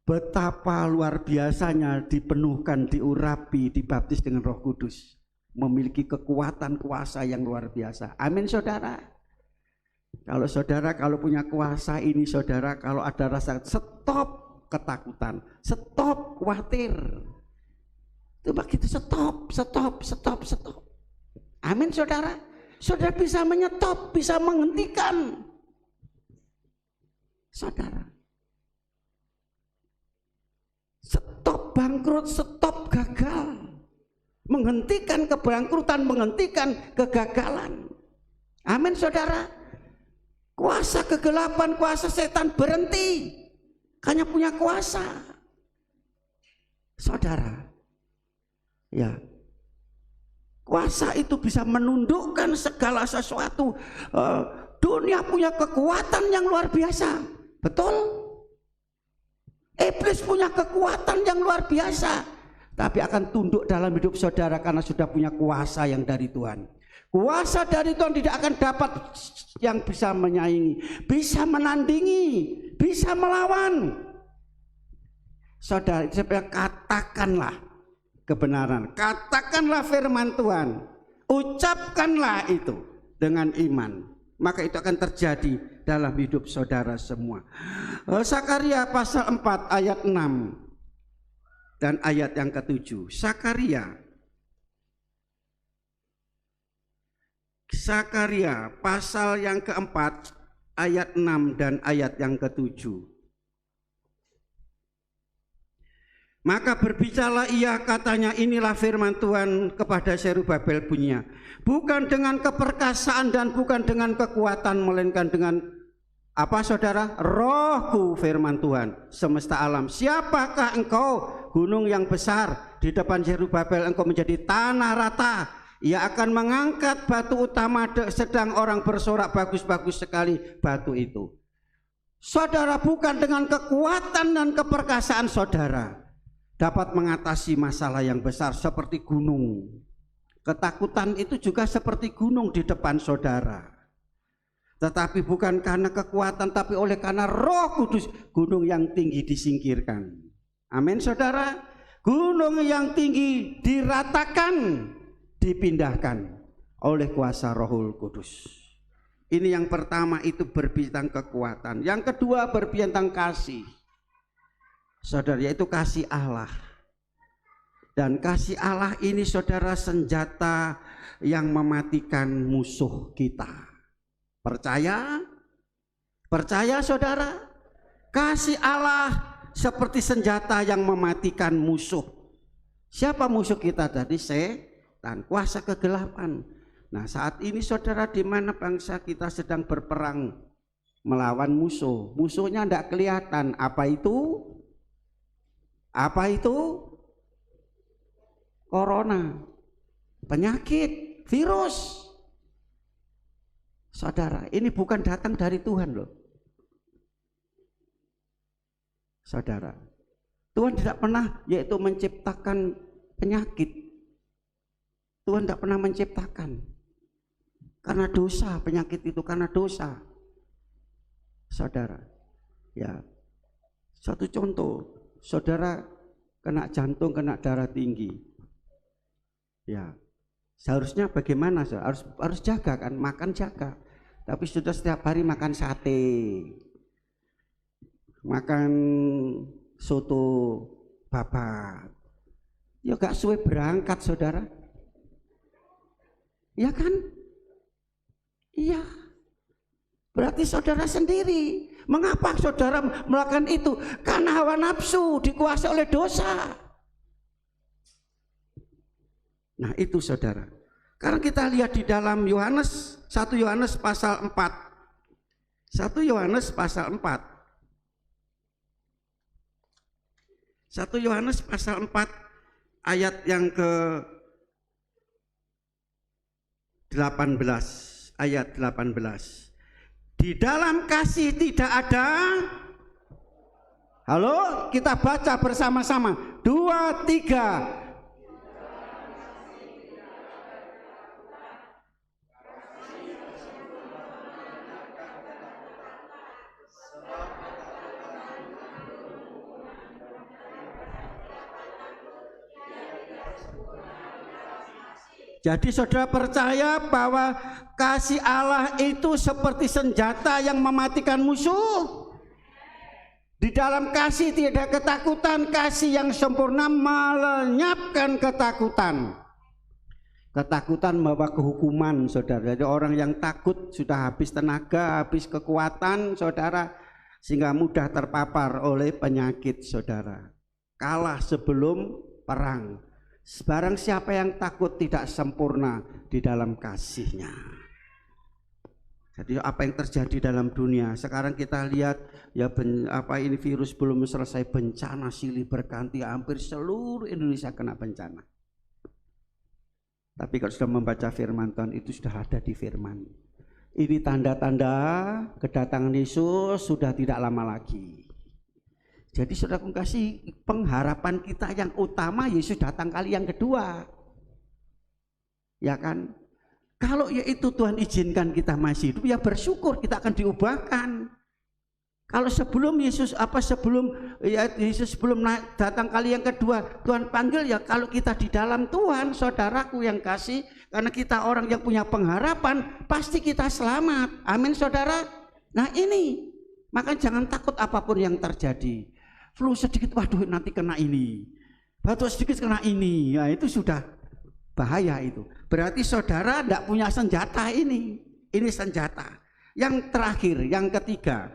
Betapa luar biasanya dipenuhkan, diurapi, dibaptis dengan Roh Kudus, memiliki kekuatan kuasa yang luar biasa. Amin saudara. Kalau punya kuasa ini saudara, kalau ada rasa stop ketakutan, stop khawatir, itu begitu, stop. Amin saudara. Saudara bisa menyetop, bisa menghentikan. Saudara, stop bangkrut, stop gagal, menghentikan kebangkrutan, menghentikan kegagalan. Amin saudara. Kuasa kegelapan, kuasa setan berhenti, hanya punya kuasa. Saudara, ya, kuasa itu bisa menundukkan segala sesuatu. Dunia punya kekuatan yang luar biasa. Betul? Iblis punya kekuatan yang luar biasa. Tapi akan tunduk dalam hidup saudara karena sudah punya kuasa yang dari Tuhan. Kuasa dari Tuhan tidak akan dapat yang bisa menyaingi, bisa menandingi, bisa melawan. Saudara, katakanlah kebenaran, katakanlah firman Tuhan, ucapkanlah itu dengan iman, maka itu akan terjadi dalam hidup saudara semua. Sakaria pasal 4 ayat 6 dan ayat yang ke-7. Sakaria pasal yang keempat ayat 6 dan ayat yang ke-7. Maka berbicaralah ia, katanya, inilah firman Tuhan kepada Zerubabel bunyinya, bukan dengan keperkasaan dan bukan dengan kekuatan, melainkan dengan apa saudara? Rohku, firman Tuhan semesta alam. Siapakah engkau, gunung yang besar? Di depan Zerubabel engkau menjadi tanah rata. Ia akan mengangkat batu utama, sedang orang bersorak, bagus-bagus sekali batu itu. Saudara, bukan dengan kekuatan dan keperkasaan saudara dapat mengatasi masalah yang besar seperti gunung. Ketakutan itu juga seperti gunung di depan saudara. Tetapi bukan karena kekuatan, tapi oleh karena Roh Kudus, gunung yang tinggi disingkirkan. Amin saudara. gunung yang tinggi diratakan, dipindahkan oleh kuasa Rohul Kudus. Ini yang pertama, itu berbicara kekuatan. Yang kedua berbicara kasih. Saudara, yaitu kasih Allah. Dan kasih Allah ini saudara senjata yang mematikan musuh kita. Percaya? Percaya saudara? Kasih Allah seperti senjata yang mematikan musuh. Siapa musuh kita tadi? Setan, kuasa kegelapan. Nah, saat ini saudara, di mana bangsa kita sedang berperang melawan musuh. Musuhnya tidak kelihatan. Apa itu? Apa itu? Corona, penyakit, virus. Saudara, ini bukan datang dari Tuhan loh. Saudara, Tuhan tidak pernah yaitu menciptakan penyakit. Tuhan tidak pernah menciptakan. Karena dosa, penyakit itu karena dosa. Saudara, ya, satu contoh, saudara kena jantung, kena darah tinggi. Ya, seharusnya bagaimana? Harus jaga kan, makan jaga. Tapi sudah setiap hari makan sate, makan soto babat. Ya gak suwe berangkat saudara. Ya kan? Iya. Berarti saudara sendiri. Mengapa saudara melakukan itu? Karena hawa nafsu dikuasai oleh dosa. Nah itu saudara. Sekarang kita lihat di dalam Yohanes, 1 Yohanes pasal 4. 1 Yohanes pasal 4. 1 Yohanes pasal 4 ayat yang ke 18. Ayat 18. Di dalam kasih tidak ada. Halo, kita baca bersama-sama. 2, 3. Jadi saudara percaya bahwa kasih Allah itu seperti senjata yang mematikan musuh. Di dalam kasih tidak ada ketakutan, kasih yang sempurna melenyapkan ketakutan. Ketakutan membawa kehukuman saudara. Jadi orang yang takut sudah habis tenaga, habis kekuatan saudara, sehingga mudah terpapar oleh penyakit saudara. Kalah sebelum perang. Barang siapa yang takut tidak sempurna di dalam kasihnya. Jadi apa yang terjadi dalam dunia sekarang kita lihat ya, ini virus belum selesai, bencana silih berganti, hampir seluruh Indonesia kena bencana. Tapi kalau sudah membaca firman Tuhan itu sudah ada di firman. Ini tanda-tanda kedatangan Yesus sudah tidak lama lagi. Jadi saudara kasih, pengharapan kita yang utama Yesus datang kali yang kedua. Ya kan? Kalau yaitu Tuhan izinkan kita masih hidup, ya bersyukur kita akan diubahkan. Kalau sebelum Yesus Yesus belum datang kali yang kedua, Tuhan panggil, ya kalau kita di dalam Tuhan, saudaraku yang kasih, karena kita orang yang punya pengharapan, pasti kita selamat. Amin saudara. Nah ini, maka jangan takut apapun yang terjadi. Flu sedikit, waduh nanti kena ini. Batuk sedikit kena ini. Ya itu sudah bahaya itu. Berarti saudara tidak punya senjata ini. Ini senjata. Yang terakhir, yang ketiga,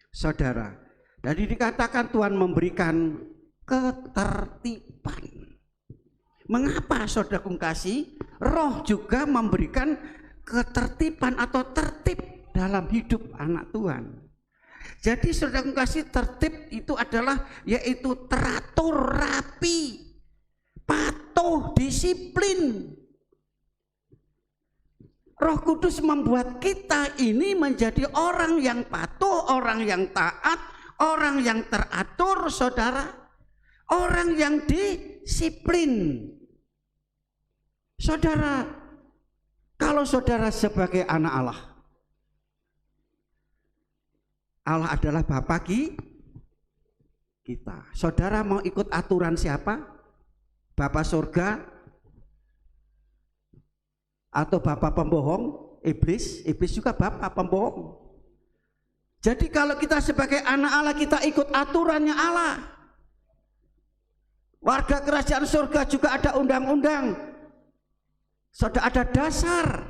saudara. Jadi dikatakan Tuhan memberikan ketertiban. Mengapa saudara kasih? Roh juga memberikan ketertiban atau tertib dalam hidup anak Tuhan. Jadi saudara kasih, tertib itu adalah yaitu teratur, rapi, patuh, disiplin. Roh Kudus membuat kita ini menjadi orang yang patuh, orang yang taat, orang yang teratur saudara, orang yang disiplin. Saudara, kalau saudara sebagai anak Allah, Allah adalah Bapa kita. Saudara mau ikut aturan siapa? Bapa surga atau bapa pembohong? Iblis juga bapa pembohong. Jadi kalau kita sebagai anak Allah, kita ikut aturannya Allah. Warga kerajaan surga juga ada undang-undang, sudah ada dasar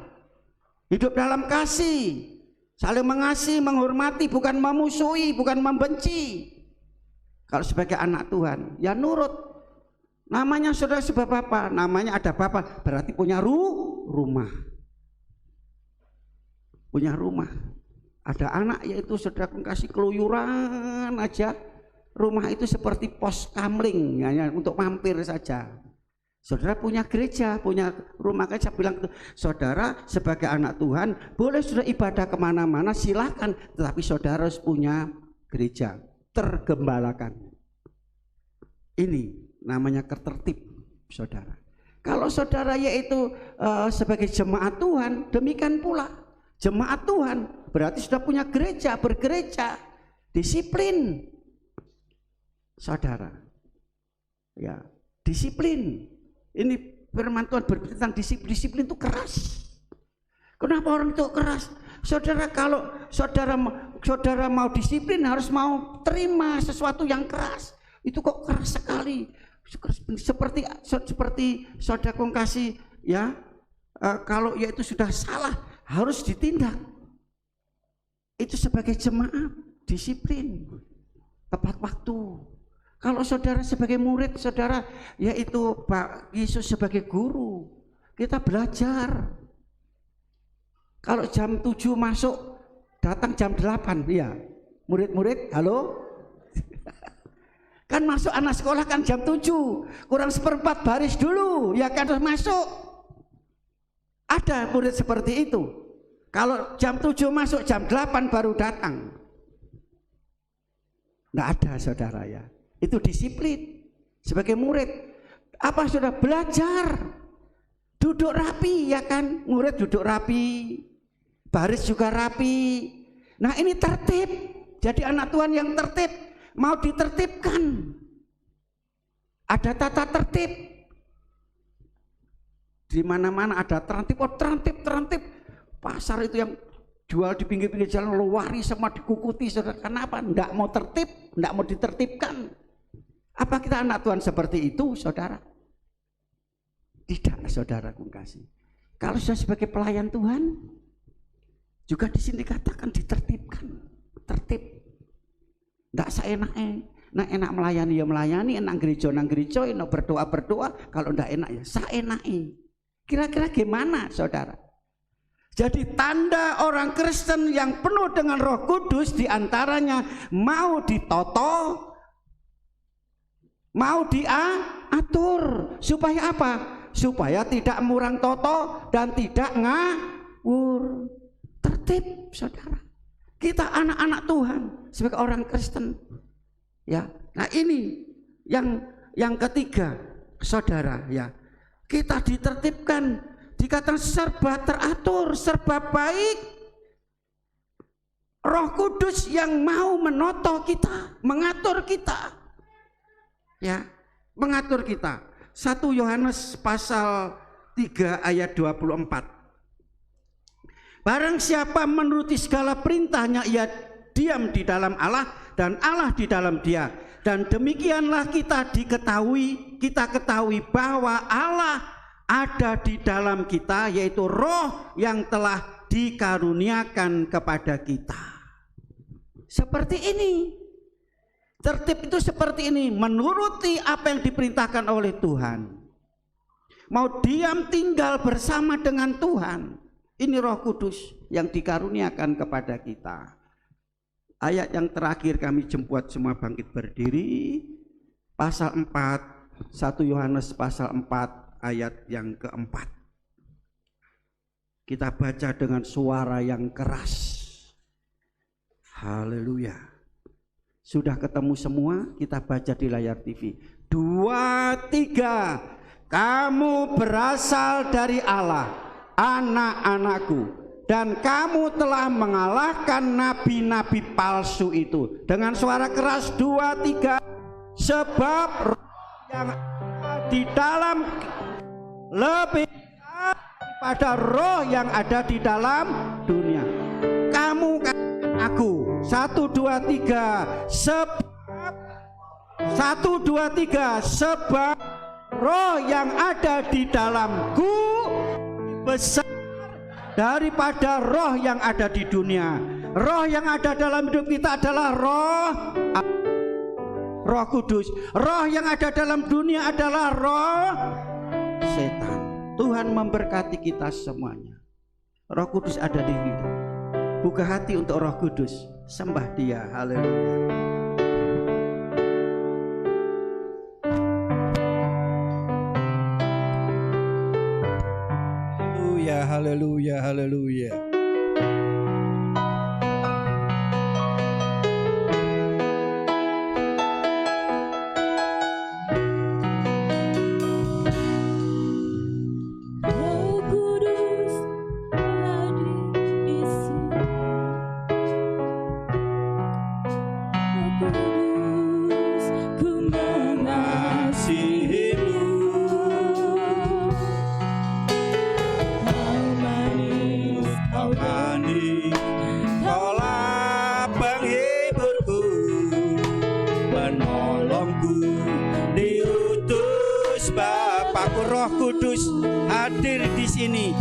hidup dalam kasih, saling mengasihi, menghormati, bukan memusuhi, bukan membenci. Kalau sebagai anak Tuhan ya nurut. Namanya saudara sebab apa? Namanya ada Bapa, berarti punya rumah. Punya rumah. Ada anak, yaitu saudara kasih keluyuran aja. Rumah itu seperti pos kamling, hanya untuk mampir saja. Saudara punya gereja, punya rumah. Kan saya bilang, saudara sebagai anak Tuhan boleh sudah ibadah kemana-mana, silakan. Tetapi saudara harus punya gereja, tergembalakan. Ini namanya ketertib, saudara. Kalau saudara yaitu sebagai jemaat Tuhan, demikian pula jemaat Tuhan berarti sudah punya gereja, bergereja, disiplin. Saudara, ya disiplin. Ini firman Tuhan berbicara tentang disiplin. Disiplin itu keras. Kenapa orang itu keras? Saudara, kalau saudara mau disiplin harus mau terima sesuatu yang keras. Itu kok keras sekali. Seperti saudara kasih ya, kalau yaitu sudah salah harus ditindak. Itu sebagai jemaat disiplin, tepat waktu. Kalau saudara sebagai murid, saudara yaitu Pak Yesus sebagai guru, kita belajar. Kalau jam 7 masuk, datang jam 8, ya. Murid-murid, halo? Kan masuk anak sekolah kan jam 7, kurang seperempat baris dulu, ya kan harus masuk. Ada murid seperti itu. Kalau jam 7 masuk, jam 8 baru datang. Nggak ada, saudara ya. Itu disiplin sebagai murid. Apa sudah belajar? Duduk rapi, ya kan? Murid duduk rapi, baris juga rapi. Nah ini tertib. Jadi anak Tuhan yang tertib, mau ditertibkan. Ada tata tertib. Di mana-mana ada tertib. Oh tertib. Pasar itu yang jual di pinggir-pinggir jalan lari semua dikukuti. Kenapa? Enggak mau tertib, enggak mau ditertibkan. Apa kita anak Tuhan seperti itu, saudara? Tidak, saudara kasih. Kalau sudah sebagai pelayan Tuhan, juga di sini dikatakan ditertibkan, tertib. Enggak seenaknya. Nah enak melayani ya melayani, enak gereja enak berdoa. Kalau enggak enak ya seenaknya. Kira-kira gimana, saudara? Jadi tanda orang Kristen yang penuh dengan Roh Kudus diantaranya mau ditoto, mau diatur. Supaya apa? Supaya tidak murang toto dan tidak ngawur. Tertib, saudara. Kita anak-anak Tuhan sebagai orang Kristen. Ya, nah ini yang ketiga, saudara ya. Kita ditertibkan, dikatakan serba teratur, serba baik. Roh Kudus yang mau menoto kita, mengatur kita. Ya, mengatur kita. 1 Yohanes pasal 3 ayat 24. Barang siapa menuruti segala perintahnya, ia diam di dalam Allah dan Allah di dalam dia. Dan demikianlah kita ketahui bahwa Allah ada di dalam kita, yaitu Roh yang telah dikaruniakan kepada kita. Seperti ini. Tertib itu seperti ini, menuruti apa yang diperintahkan oleh Tuhan. Mau diam tinggal bersama dengan Tuhan. Ini Roh Kudus yang dikaruniakan kepada kita. Ayat yang terakhir kami jemput semua bangkit berdiri. Pasal 4, 1 Yohanes pasal 4 ayat yang keempat. Kita baca dengan suara yang keras. Haleluya. Sudah ketemu semua? Kita baca di layar TV. 2, 3. Kamu berasal dari Allah, anak-anakku, dan kamu telah mengalahkan nabi-nabi palsu itu. Dengan suara keras 2, 3. Sebab Roh yang ada di dalam lebih daripada roh yang ada di dalam dunia. Kamu katakan aku 1, 2, 3 sebab 1, 2, 3 sebab roh yang ada di dalamku besar daripada roh yang ada di dunia. Roh yang ada dalam hidup kita adalah Roh Kudus. Roh yang ada dalam dunia adalah roh setan. Tuhan memberkati kita semuanya. Roh Kudus ada di kita. Buka hati untuk Roh Kudus. Sembah Dia. Haleluya. Haleluya, haleluya. Roh Kudus hadir di sini. Roh Kudus, ku mengasihimu. Kau manis, kau Manis, kaulah penghiburku, penolongku, diutus Bapakku. Roh Kudus hadir di sini,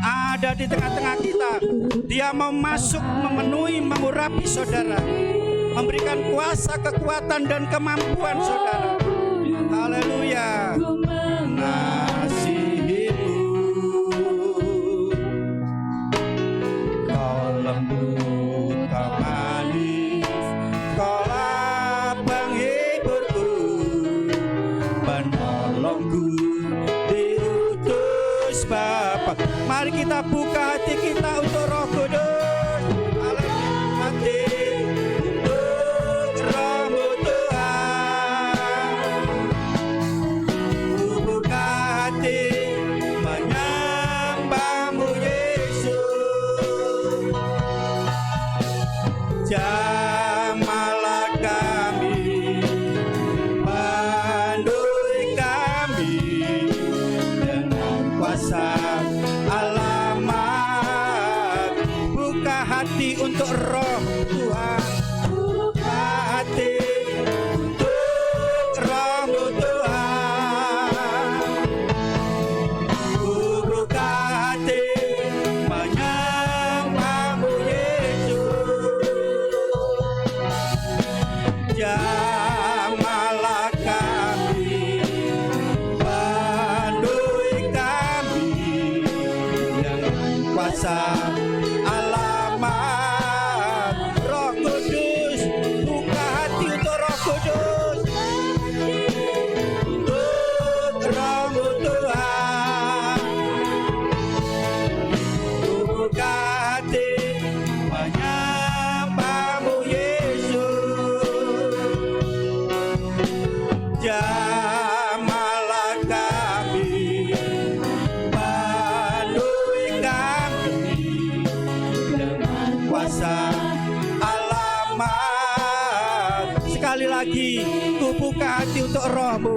ada di tengah-tengah kita. Dia mau masuk, memenuhi, mengurapi saudara, memberikan kuasa, kekuatan, dan kemampuan saudara. Haleluya. ku Mengasihimu, kau lembut, kau manis, kaulah penghiburku, penolongku, diutus Bapa. Mari kita buka hati kita untuk Roh Kudus. Haleluya. Hati untuk Roh-Mu Tuhan. Buka hati menyembah-Mu Yesus. Jamahlah kami, penuhi kami dengan kuasa alamat. Buka hati untuk Roh Tuhan. Buka hati untuk Roh-Mu Tuhan. Buka hati menyembah-Mu Yesus. Jamahlah kami, penuhi kami dengan kuasa alamat. Roh Kudus, buka hati untuk Roh Kudus, untuk Roh-Mu Tuhan. Buka hati menyembah-Mu Yesus. Jamahlah kami, penuhi kami dengan kuasa alamat. Sekali lagi, ku buka hati untuk Roh-Mu.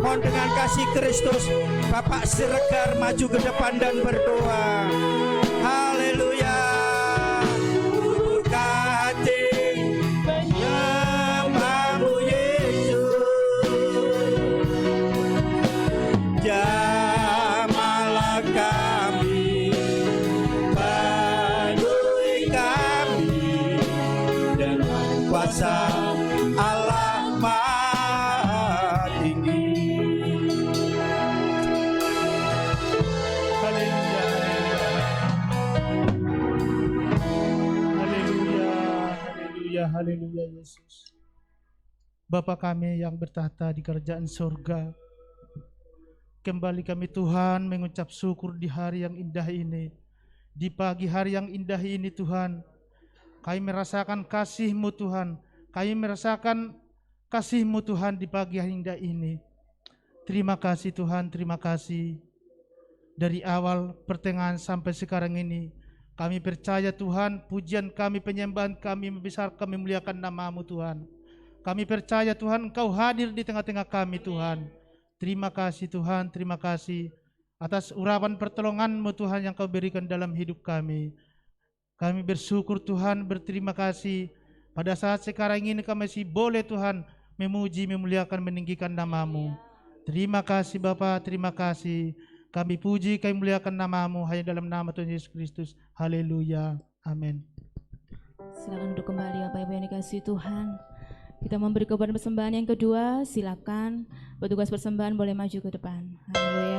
Mohon dengan kasih Kristus, Bapak Siregar maju ke depan dan berdoa. Haleluya. Buka hati menyembah-Mu Yesus. Jamahlah kami, penuhi kami dengan kuasa alamat tinggi. Haleluya. Haleluya, haleluya, haleluya Yesus. Bapa kami yang bertahta di kerajaan surga, kembali kami Tuhan mengucap syukur di hari yang indah ini. Di pagi hari yang indah ini Tuhan, kami merasakan kasih-Mu Tuhan. Kami merasakan kasih-Mu Tuhan di pagi hari indah ini. Terima kasih Tuhan, terima kasih. Dari awal, pertengahan sampai sekarang ini, kami percaya Tuhan, pujian kami, penyembahan kami, membesar kami, muliakan nama-Mu Tuhan. Kami percaya Tuhan, Engkau hadir di tengah-tengah kami Tuhan. Terima kasih Tuhan, terima kasih atas urapan pertolongan-Mu Tuhan yang Kau berikan dalam hidup kami. Kami bersyukur Tuhan, berterima kasih pada saat sekarang ini kami masih boleh Tuhan memuji, memuliakan, meninggikan nama-Mu. Terima kasih Bapa, terima kasih. Kami puji, kami muliakan nama-Mu hanya dalam nama Tuhan Yesus Kristus. Haleluya. Amin. Silakan duduk kembali Bapak Ibu yang dikasihi Tuhan. Kita memberi korban persembahan yang kedua. Silakan petugas persembahan boleh maju ke depan. Haleluya.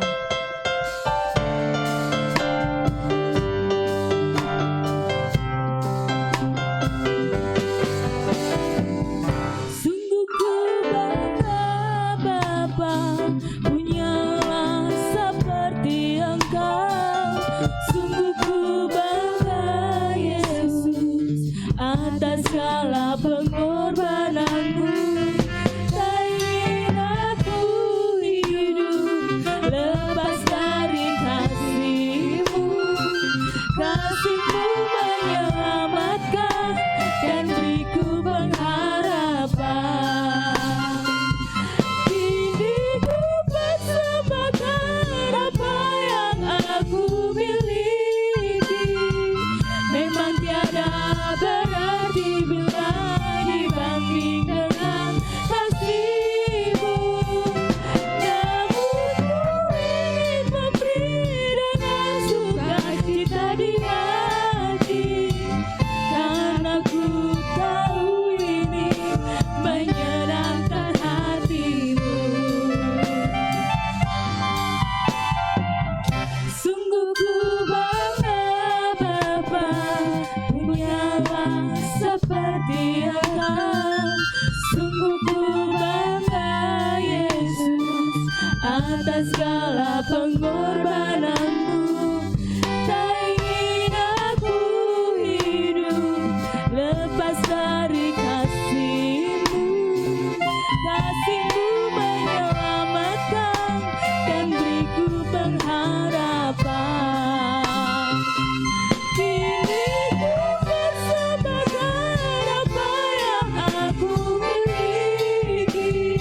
Sungguh ku bangga Bapa, punyalah seperti Engkau. Sungguh ku bangga Yesus atas segala pengorbananmu. Tak ingin aku hidup lepas dari kasih-Mu. Kasih-Mu menyelamatkan dan beriku pengharapan. Kini ku persembahkan apa yang aku miliki. Memang tiada berarti bila dibanding dengan kasih-Mu. Namun ku ingin memberi dengan sukacita di hati, karena ku tahu ini menyenangkan hati-Mu. Sungguh ku bangga Bapa, punyalah seperti Engkau. Sungguh ku bangga Yesus atas segala pengorbananmu. Tak ingin aku hidup lepas dari kasih-Mu. Kasih-Mu menyelamatkan dan beriku pengharapan. Kini ku persembahkan apa yang aku miliki.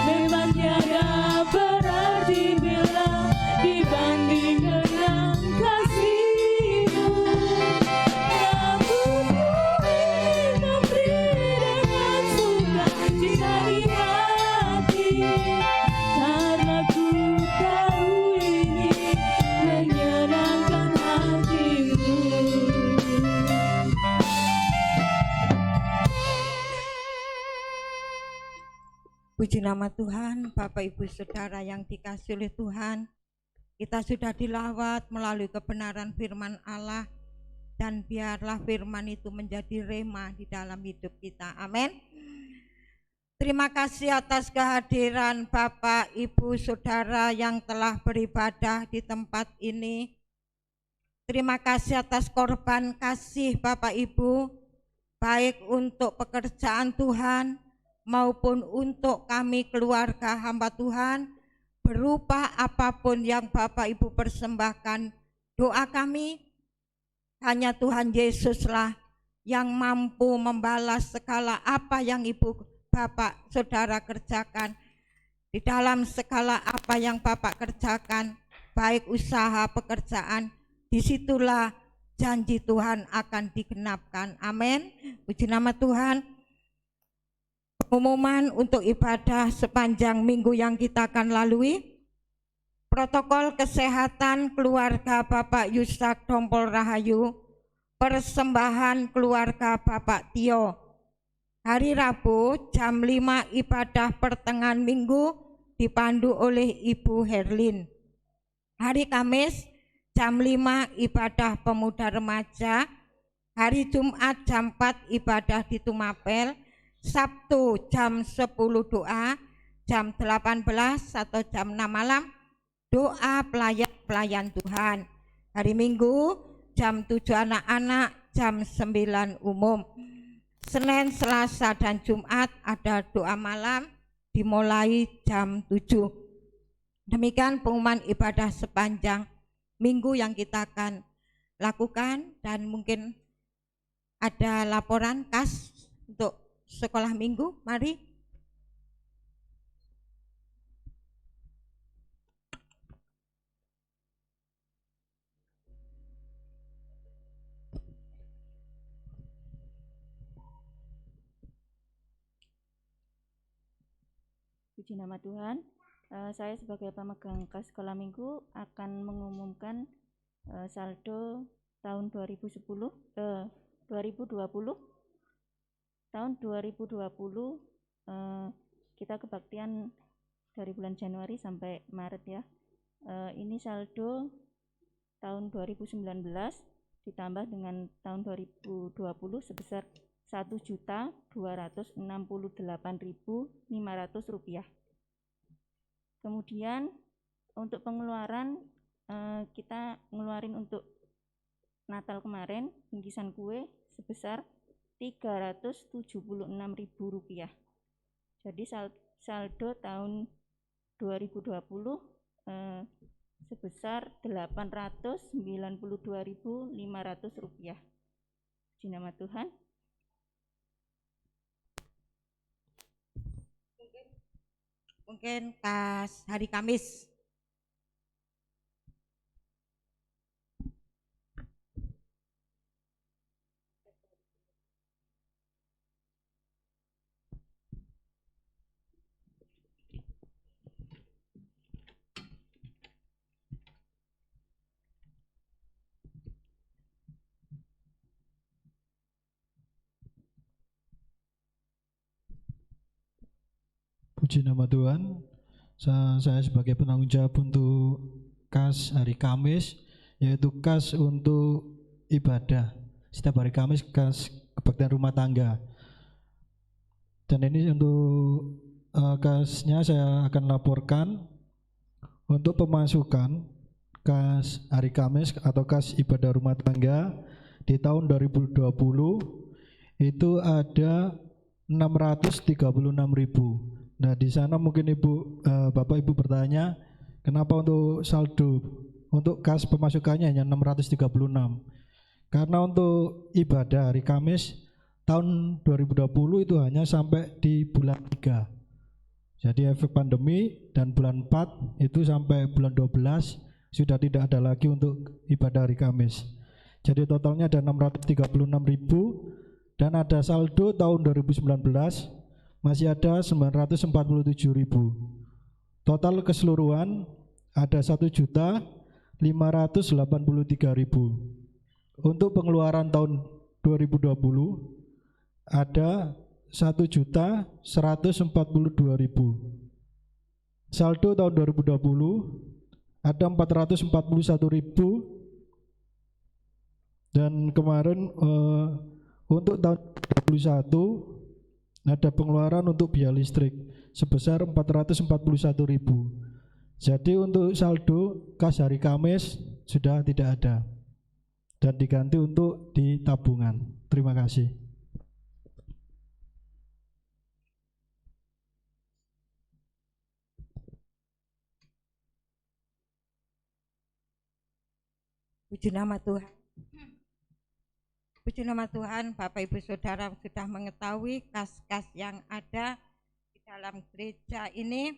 Memang tiada berarti bila dibanding dengan kasih-Mu. Namun ku ingin memberi dengan sukacita di hati, karena ku tahu ini menyenangkan hati-Mu. Puji nama Tuhan, Bapak Ibu Saudara yang dikasihi oleh Tuhan. Kita sudah dilawat melalui kebenaran firman Allah, dan biarlah firman itu menjadi rema di dalam hidup kita. Amin. Terima kasih atas kehadiran Bapak, Ibu, Saudara yang telah beribadah di tempat ini. Terima kasih atas korban kasih Bapak Ibu, baik untuk pekerjaan Tuhan maupun untuk kami keluarga hamba Tuhan, berupa apapun yang Bapak Ibu persembahkan. Doa kami, hanya Tuhan Yesuslah yang mampu membalas segala apa yang Ibu Bapak Saudara kerjakan. Di dalam segala apa yang Bapak kerjakan, baik usaha pekerjaan, disitulah janji Tuhan akan digenapkan. Amin. Puji nama Tuhan. Pengumuman untuk ibadah sepanjang minggu yang kita akan lalui. Protokol kesehatan keluarga Bapak Yusak Dompol Rahayu, persembahan keluarga Bapak Tio. Hari Rabu jam 5 ibadah pertengahan minggu dipandu oleh Ibu Herlin. Hari Kamis jam 5 ibadah pemuda remaja. Hari Jumat jam 4 ibadah di Tumapel. Sabtu jam 10 doa, jam 18 atau jam 6 malam doa pelayan Tuhan. Hari Minggu jam 7 anak-anak, jam 9 umum. Senin, Selasa dan Jumat ada doa malam dimulai jam 7. Demikian pengumuman ibadah sepanjang minggu yang kita akan lakukan, dan mungkin ada laporan kas untuk sekolah minggu. Mari. Puji nama Tuhan. Saya sebagai pemegang kas sekolah minggu akan mengumumkan saldo tahun 2020. Tahun 2020 kita kebaktian dari bulan Januari sampai Maret ya. Ini saldo tahun 2019 ditambah dengan tahun 2020 sebesar Rp1.268.500. Kemudian untuk pengeluaran kita ngeluarin untuk Natal kemarin bingkisan kue sebesar Rp376.000. Jadi saldo tahun 2020 sebesar Rp892.500. Puji nama Tuhan. Mungkin kas hari Kamis. Puji nama Tuhan. Saya sebagai penanggung jawab untuk kas hari Kamis, yaitu kas untuk ibadah. Setiap hari Kamis kas kebaktian rumah tangga. Dan ini untuk kasnya saya akan laporkan untuk pemasukan kas hari Kamis atau kas ibadah rumah tangga di tahun 2020 itu ada 636.000. Nah, di sana mungkin Bapak Ibu bertanya, kenapa untuk saldo untuk kas pemasukannya hanya 636? Karena untuk ibadah hari Kamis tahun 2020 itu hanya sampai di bulan 3. Jadi efek pandemi dan bulan 4 itu sampai bulan 12 sudah tidak ada lagi untuk ibadah hari Kamis. Jadi totalnya ada 636.000 dan ada saldo tahun 2019 masih ada 947.000. Total keseluruhan ada 1.583.000. Untuk pengeluaran tahun 2020 ada 1.142.000. Saldo tahun 2020 ada 441.000 dan kemarin untuk tahun 2021 ada pengeluaran untuk biaya listrik sebesar 441.000. Jadi untuk saldo kas hari Kamis sudah tidak ada dan diganti untuk di tabungan. Terima kasih. Puji nama Tuhan. Puji nama Tuhan, Bapak Ibu Saudara sudah mengetahui kas-kas yang ada di dalam gereja ini.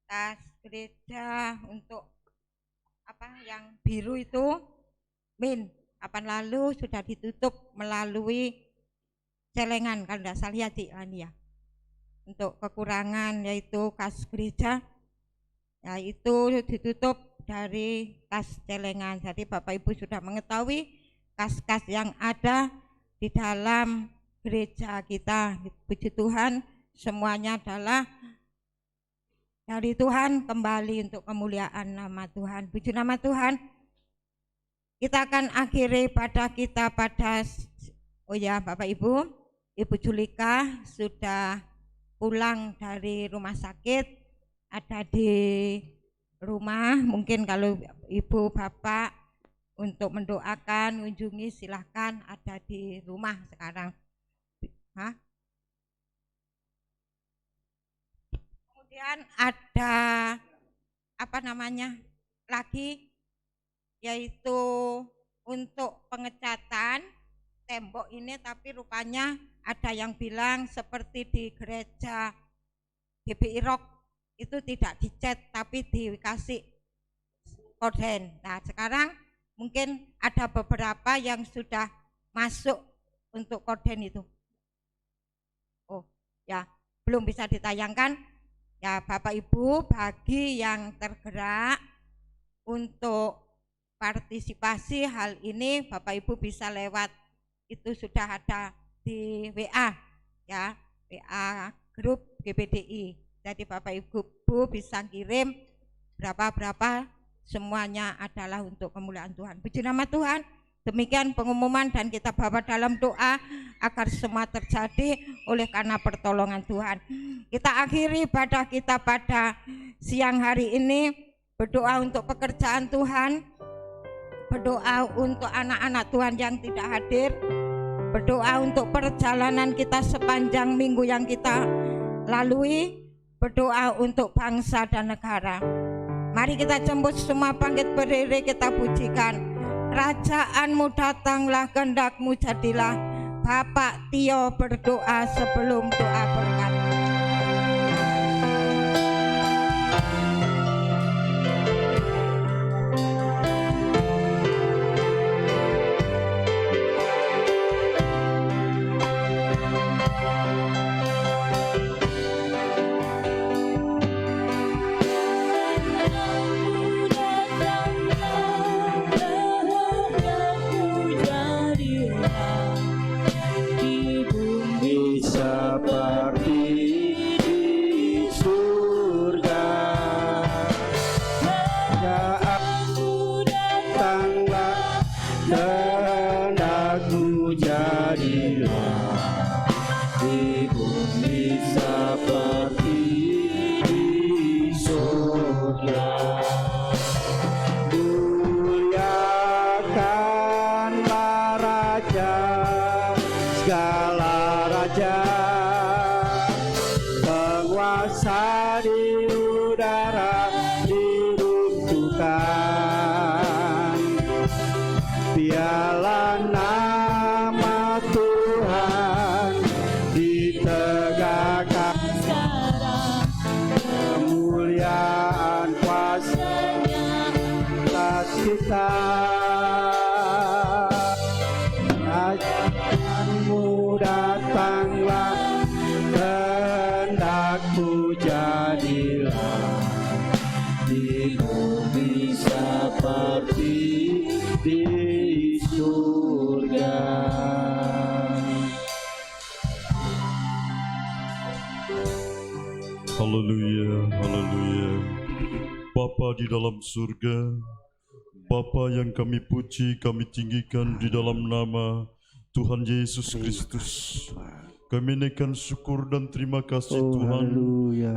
Kas gereja untuk yang biru itu kapan lalu sudah ditutup melalui celengan, kalau tidak salah ya. Untuk kekurangan yaitu kas gereja yaitu ditutup dari kas celengan. Jadi Bapak Ibu sudah mengetahui kas-kas yang ada di dalam gereja kita. Puji Tuhan, semuanya adalah dari Tuhan kembali untuk kemuliaan nama Tuhan. Puji nama Tuhan. Kita akan akhiri pada Bapak Ibu, Ibu Julika sudah pulang dari rumah sakit, ada di rumah. Mungkin kalau Ibu Bapak untuk mendoakan, mengunjungi, silahkan, ada di rumah sekarang. Kemudian ada lagi, yaitu untuk pengecatan tembok ini, tapi rupanya ada yang bilang seperti di gereja GBI Rock itu tidak dicat tapi dikasih korden. Nah, sekarang mungkin ada beberapa yang sudah masuk untuk korden itu. Oh ya, belum bisa ditayangkan Ya Bapak Ibu, bagi yang tergerak untuk partisipasi hal ini, Bapak Ibu bisa lewat, itu sudah ada di WA ya, WA grup GBDI. Jadi Bapak Ibu bisa kirim berapa-berapa, semuanya adalah untuk kemuliaan Tuhan. Puji nama Tuhan. Demikian pengumuman dan kita bawa dalam doa agar semua terjadi oleh karena pertolongan Tuhan. Kita akhiri ibadah kita pada siang hari ini, berdoa untuk pekerjaan Tuhan, berdoa untuk anak-anak Tuhan yang tidak hadir, berdoa untuk perjalanan kita sepanjang minggu yang kita lalui, berdoa untuk bangsa dan negara. Mari kita jemput semua, bangkit berdiri, kita pujikan. Kerajaanmu datanglah, kehendakmu jadilah. Bapak Tio berdoa sebelum doa berkat. Haleluya, haleluya. Bapa di dalam surga, Bapa yang kami puji, kami tinggikan di dalam nama Tuhan Yesus Kristus. Kami naikkan syukur dan terima kasih Tuhan,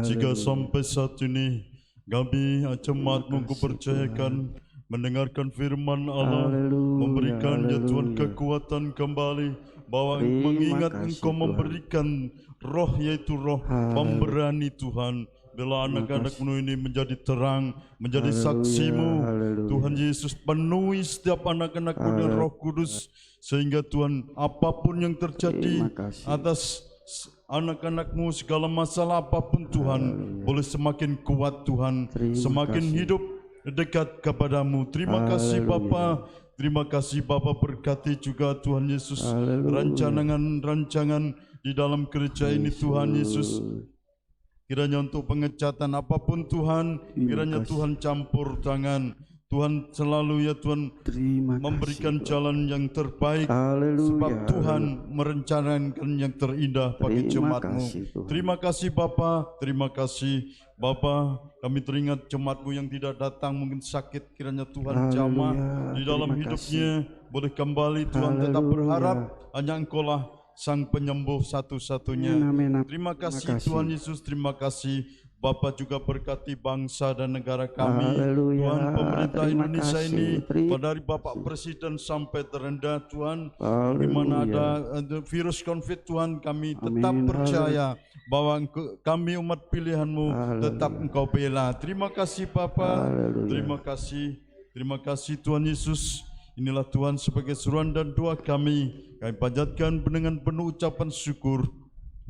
jika sampai saat ini kami jemaat-Mu Kupercayakan mendengarkan firman Allah, memberikan ya Tuhan kekuatan kembali, bahwa mengingat Engkau memberikan roh, yaitu roh pemberani Tuhan, bila anak-anak-Mu ini menjadi terang, menjadi saksi-Mu. Tuhan Yesus, penuhi setiap anak-anak-Mu dengan Roh Kudus, sehingga Tuhan apapun yang terjadi atas anak-anak-Mu, segala masalah apapun Tuhan, boleh semakin kuat Tuhan, semakin hidup dekat kepadamu. Terima kasih Bapa. Terima kasih Bapa, berkati juga Tuhan Yesus rancangan di dalam gereja ini Tuhan Yesus. Kiranya untuk pengecatan apapun Tuhan, kiranya Tuhan campur tangan. Tuhan selalu ya Tuhan memberikan jalan yang terbaik, sebab Tuhan merencanakan yang terindah bagi jemaat-Mu. Terima kasih Bapa, terima kasih Bapa. Kami teringat jemaat-Mu yang tidak datang, mungkin sakit, kiranya Tuhan jamah di dalam hidupnya, boleh kembali Tuhan, tetap berharap hanya Engkau-lah Sang Penyembuh satu-satunya. Terima kasih Tuhan Yesus, terima kasih Bapa, juga berkati bangsa dan negara kami. Tuhan, pemerintah Indonesia ini, dari Bapak Presiden sampai terendah Tuhan, di mana ada virus COVID Tuhan, kami tetap percaya bahwa kami umat pilihan-Mu tetap Engkau bela. Terima kasih Bapa, terima kasih Tuhan Yesus. Inilah Tuhan sebagai seruan dan doa kami panjatkan dengan penuh ucapan syukur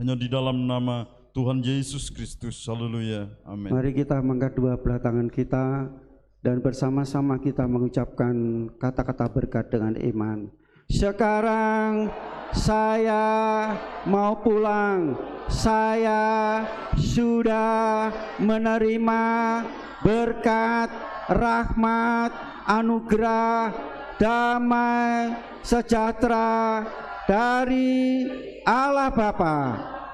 hanya di dalam nama Tuhan Yesus Kristus. Haleluya. Amin. Mari kita mengangkat dua belah tangan kita dan bersama-sama kita mengucapkan kata-kata berkat dengan iman. Sekarang saya mau pulang. Saya sudah menerima berkat, rahmat, anugerah, damai, sejahtera dari Allah Bapa,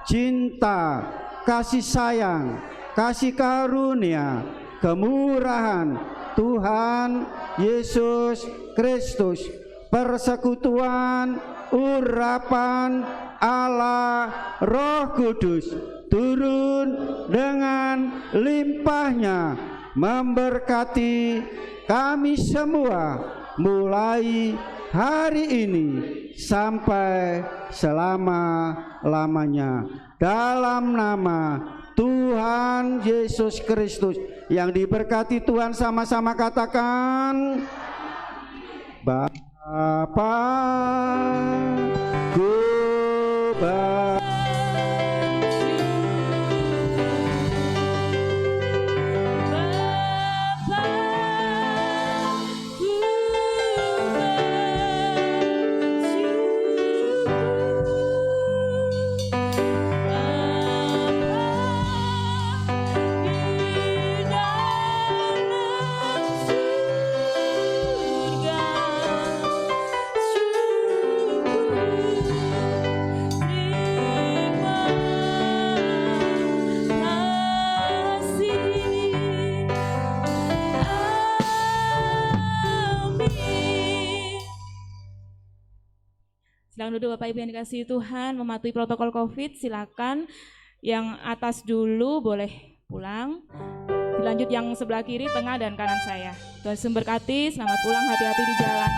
cinta, kasih sayang, kasih karunia, kemurahan Tuhan Yesus Kristus, persekutuan, urapan Allah Roh Kudus turun dengan limpahnya memberkati kami semua mulai hari ini sampai selama-lamanya, dalam nama Tuhan Yesus Kristus. Yang diberkati Tuhan sama-sama katakan, Bapa ku Silakan duduk Bapak Ibu yang dikasihi Tuhan, mematuhi protokol COVID, silakan. Yang atas dulu boleh pulang. Dilanjut yang sebelah kiri, tengah, dan kanan saya. Tuhan Yesus memberkati, selamat pulang, hati-hati di jalan.